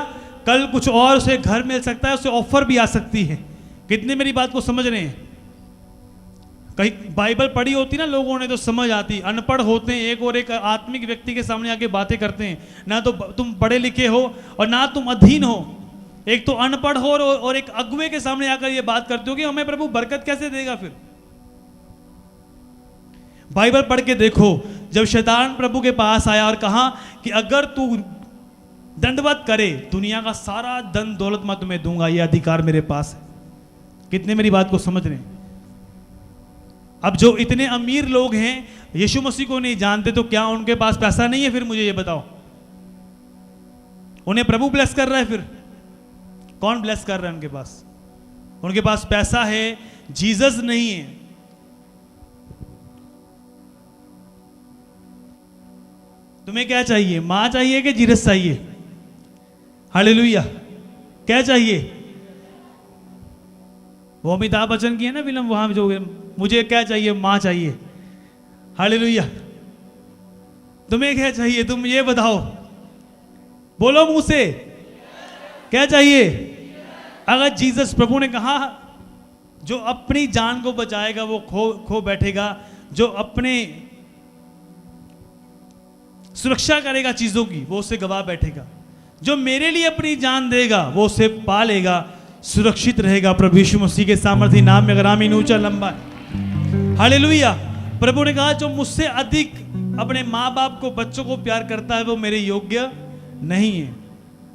कल कुछ और उसे घर मिल सकता है, उसे ऑफर भी आ सकती है। कितने मेरी बात को समझ रहे हैं? कहीं बाइबल पढ़ी होती ना लोगों ने तो समझ आती। अनपढ़ होते हैं, एक और एक आत्मिक व्यक्ति के सामने आके बातें करते हैं। ना तो तुम पढ़े लिखे हो और ना तुम अधीन हो। एक तो अनपढ़ हो और एक अगुवे के सामने आकर ये बात करते हो कि हमें प्रभु बरकत कैसे देगा। फिर बाइबल पढ़ के देखो, जब शैतान प्रभु के पास आया और कहा कि अगर तू दंडवत करे, दुनिया का सारा धन दौलत मैं तुम्हें दूंगा, ये अधिकार मेरे पास है। कितने मेरी बात को समझ रहे हैं? अब जो इतने अमीर लोग हैं यीशु मसीह को नहीं जानते, तो क्या उनके पास पैसा नहीं है? फिर मुझे ये बताओ, उन्हें प्रभु ब्लेस कर रहा है? फिर कौन ब्लेस कर रहा है उनके पास? उनके पास पैसा है, जीसस नहीं है। तुम्हें क्या चाहिए? मां चाहिए कि जीसस चाहिए? हालेलुया। क्या चाहिए? वो अमिताभ बच्चन की है ना फिल्म, वहां जो मुझे क्या चाहिए? मां चाहिए। हालेलुया। तुम्हें क्या चाहिए? तुम ये बताओ, बोलो मुंह से, क्या चाहिए? अगर जीसस प्रभु ने कहा जो अपनी जान को बचाएगा वो खो बैठेगा, जो अपने सुरक्षा करेगा चीजों की वो उससे गवा बैठेगा, जो मेरे लिए अपनी जान देगा वो उसे पा लेगा, सुरक्षित रहेगा प्रभु यीशु मसीह के सामर्थी नाम में। अगर आमीन ऊंचा लंबा। हालेलुया। प्रभु ने कहा जो मुझसे अधिक अपने माँ बाप को, बच्चों को प्यार करता है वो मेरे योग्य नहीं है।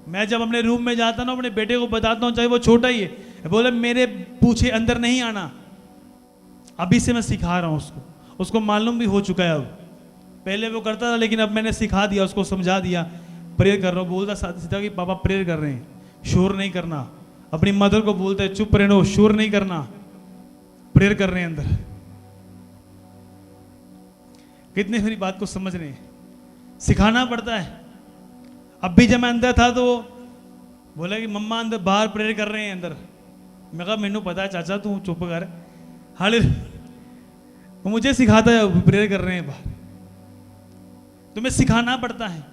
मैं जब अपने रूम में जाता हूँ, अपने बेटे को बताता हूँ, चाहे वो छोटा ही है, बोले मेरे पूछे अंदर नहीं आना। अभी से मैं सिखा रहा हूँ उसको मालूम भी हो चुका है। अब पहले वो करता था, लेकिन अब मैंने सिखा दिया, उसको समझा दिया। प्रेयर कर रहा हूँ, बोलता सीधा कि पापा प्रेयर कर रहे हैं, शोर नहीं करना। अपनी मदर को बोलता है चुप रहना, शोर नहीं करना, प्रेयर कर रहे हैं अंदर। कितने मेरी बात को समझ रहे हैं? सिखाना पड़ता है। अब भी जब मैं अंदर था तो बोला कि मम्मा अंदर बाहर प्रेयर कर रहे हैं अंदर। मैं कहा मैनू पता है चाचा, तू चुप कर। हाले वो मुझे सिखाता है प्रेयर कर रहे हैं बाहर। तुम्हें सिखाना पड़ता है।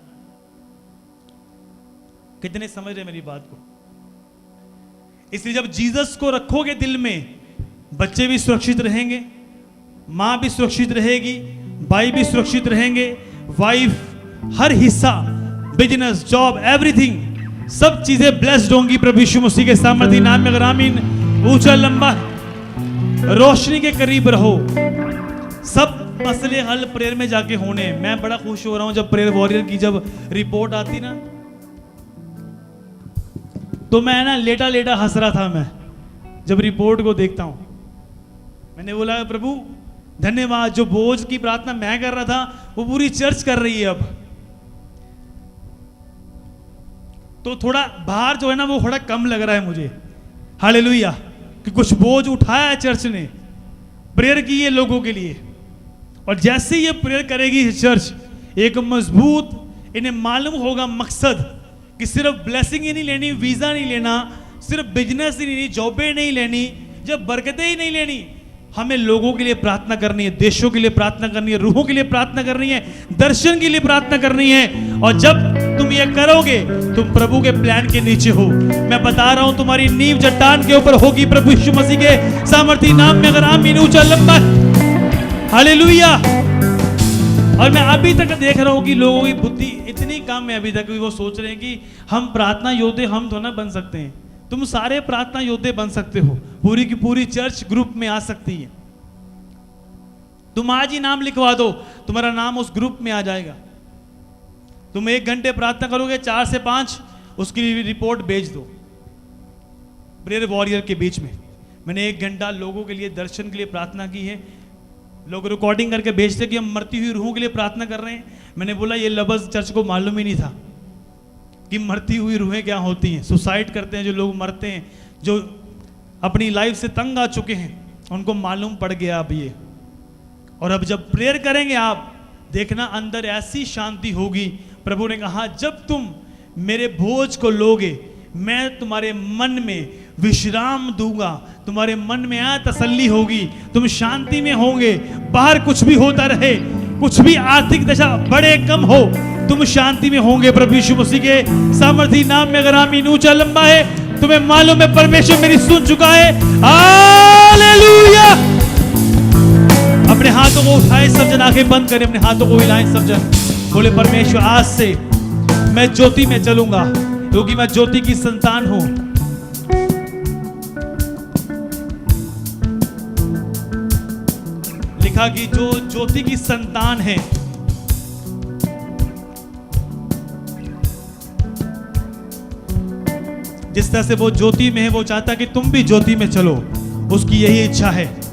कितने समझ रहे मेरी बात को? इसलिए जब जीसस को रखोगे दिल में, बच्चे भी सुरक्षित रहेंगे, मां भी सुरक्षित रहेगी, भाई भी सुरक्षित रहेंगे, वाइफ, हर हिस्सा, बिजनेस, जॉब, एवरीथिंग, सब चीजें ब्लेस्ड होंगी प्रभु यीशु मसीह के सामर्थी नाम में। अगर आमीन ऊंचा लंबा। रोशनी के करीब रहो। सब मसले हल प्रेयर में जाके होने। मैं बड़ा खुश हो रहा हूं जब प्रेयर वॉरियर की जब रिपोर्ट आती ना, तो मैं ना लेटा लेटा हंस रहा था। मैं जब रिपोर्ट को देखता हूं, मैंने बोला प्रभु धन्यवाद, जो बोझ की प्रार्थना मैं कर रहा था वो पूरी चर्च कर रही है। अब तो थोड़ा बाहर जो है ना वो थोड़ा कम लग रहा है मुझे। हालेलुया। कि कुछ बोझ उठाया है चर्च ने, प्रेयर की है लोगों के लिए। और जैसे ये प्रेयर करेगी चर्च एक मजबूत, इन्हें मालूम होगा मकसद कि सिर्फ ब्लेसिंग ही नहीं लेनी, वीजा नहीं लेना, सिर्फ बिजनेस ही नहीं, जॉबें नहीं लेनी, जब बरकतें ही नहीं लेनी, हमें लोगों के लिए प्रार्थना करनी है, देशों के लिए प्रार्थना करनी है, रूहों के लिए प्रार्थना करनी है, दर्शन के लिए प्रार्थना करनी है। और जब तुम ये करोगे तुम प्रभु के प्लान के नीचे हो। मैं बता रहा हूं तुम्हारी नींव चट्टान के ऊपर होगी प्रभु यीशु मसीह के सामर्थी नाम में। अगर आमीन ऊंचा लंबा। हालेलुया। और मैं अभी तक देख रहा हूं कि लोगों की बुद्धि इतनी कम है अभी तक, वो सोच रहे हैं कि हम प्रार्थना योद्धे हम तो ना बन सकते हैं। तुम सारे प्रार्थना योद्धे बन सकते हो, पूरी की पूरी चर्च ग्रुप में आ सकती है। तुम आज ही नाम लिखवा दो, तुम्हारा नाम उस ग्रुप में आ जाएगा। तुम 1 घंटे प्रार्थना करोगे 4 से 5, उसकी रिपोर्ट भेज दो प्रेयर वॉरियर के बीच में। मैंने 1 घंटा लोगों के लिए दर्शन के लिए प्रार्थना की है। लोग रिकॉर्डिंग करके भेजते कि हम मरती हुई रूहों के लिए प्रार्थना कर रहे हैं। मैंने बोला ये लफ्ज़ चर्च को मालूम ही नहीं था कि मरती हुई रूहें क्या होती हैं। सुसाइड करते हैं जो लोग मरते हैं, जो अपनी लाइफ से तंग आ चुके हैं, उनको मालूम पड़ गया अब ये। और अब जब प्रेयर करेंगे आप देखना अंदर ऐसी शांति होगी। प्रभु ने कहा जब तुम मेरे भोज को लोगे, मैं तुम्हारे मन में विश्राम दूंगा, तुम्हारे मन में तसल्ली होगी, तुम शांति में होंगे। बाहर कुछ भी होता रहे, कुछ भी आर्थिक दशा बढ़े कम हो, तुम शांति में होंगे। प्रभु यीशु मसीह के सामर्थी नाम में अगर आमीन ऊंचा लंबा है, तुम्हें मालूम है परमेश्वर मेरी सुन चुका है। हालेलुया। अपने हाथों को उठाएं सब जन, आंखें बंद करें, अपने हाथों को हिलाएं सब जन। बोले परमेश्वर आज से मैं ज्योति में चलूंगा, क्योंकि मैं ज्योति की संतान हूं। लिखा कि जो ज्योति की संतान है, जिस तरह से वो ज्योति में है, वो चाहता कि तुम भी ज्योति में चलो, उसकी यही इच्छा है।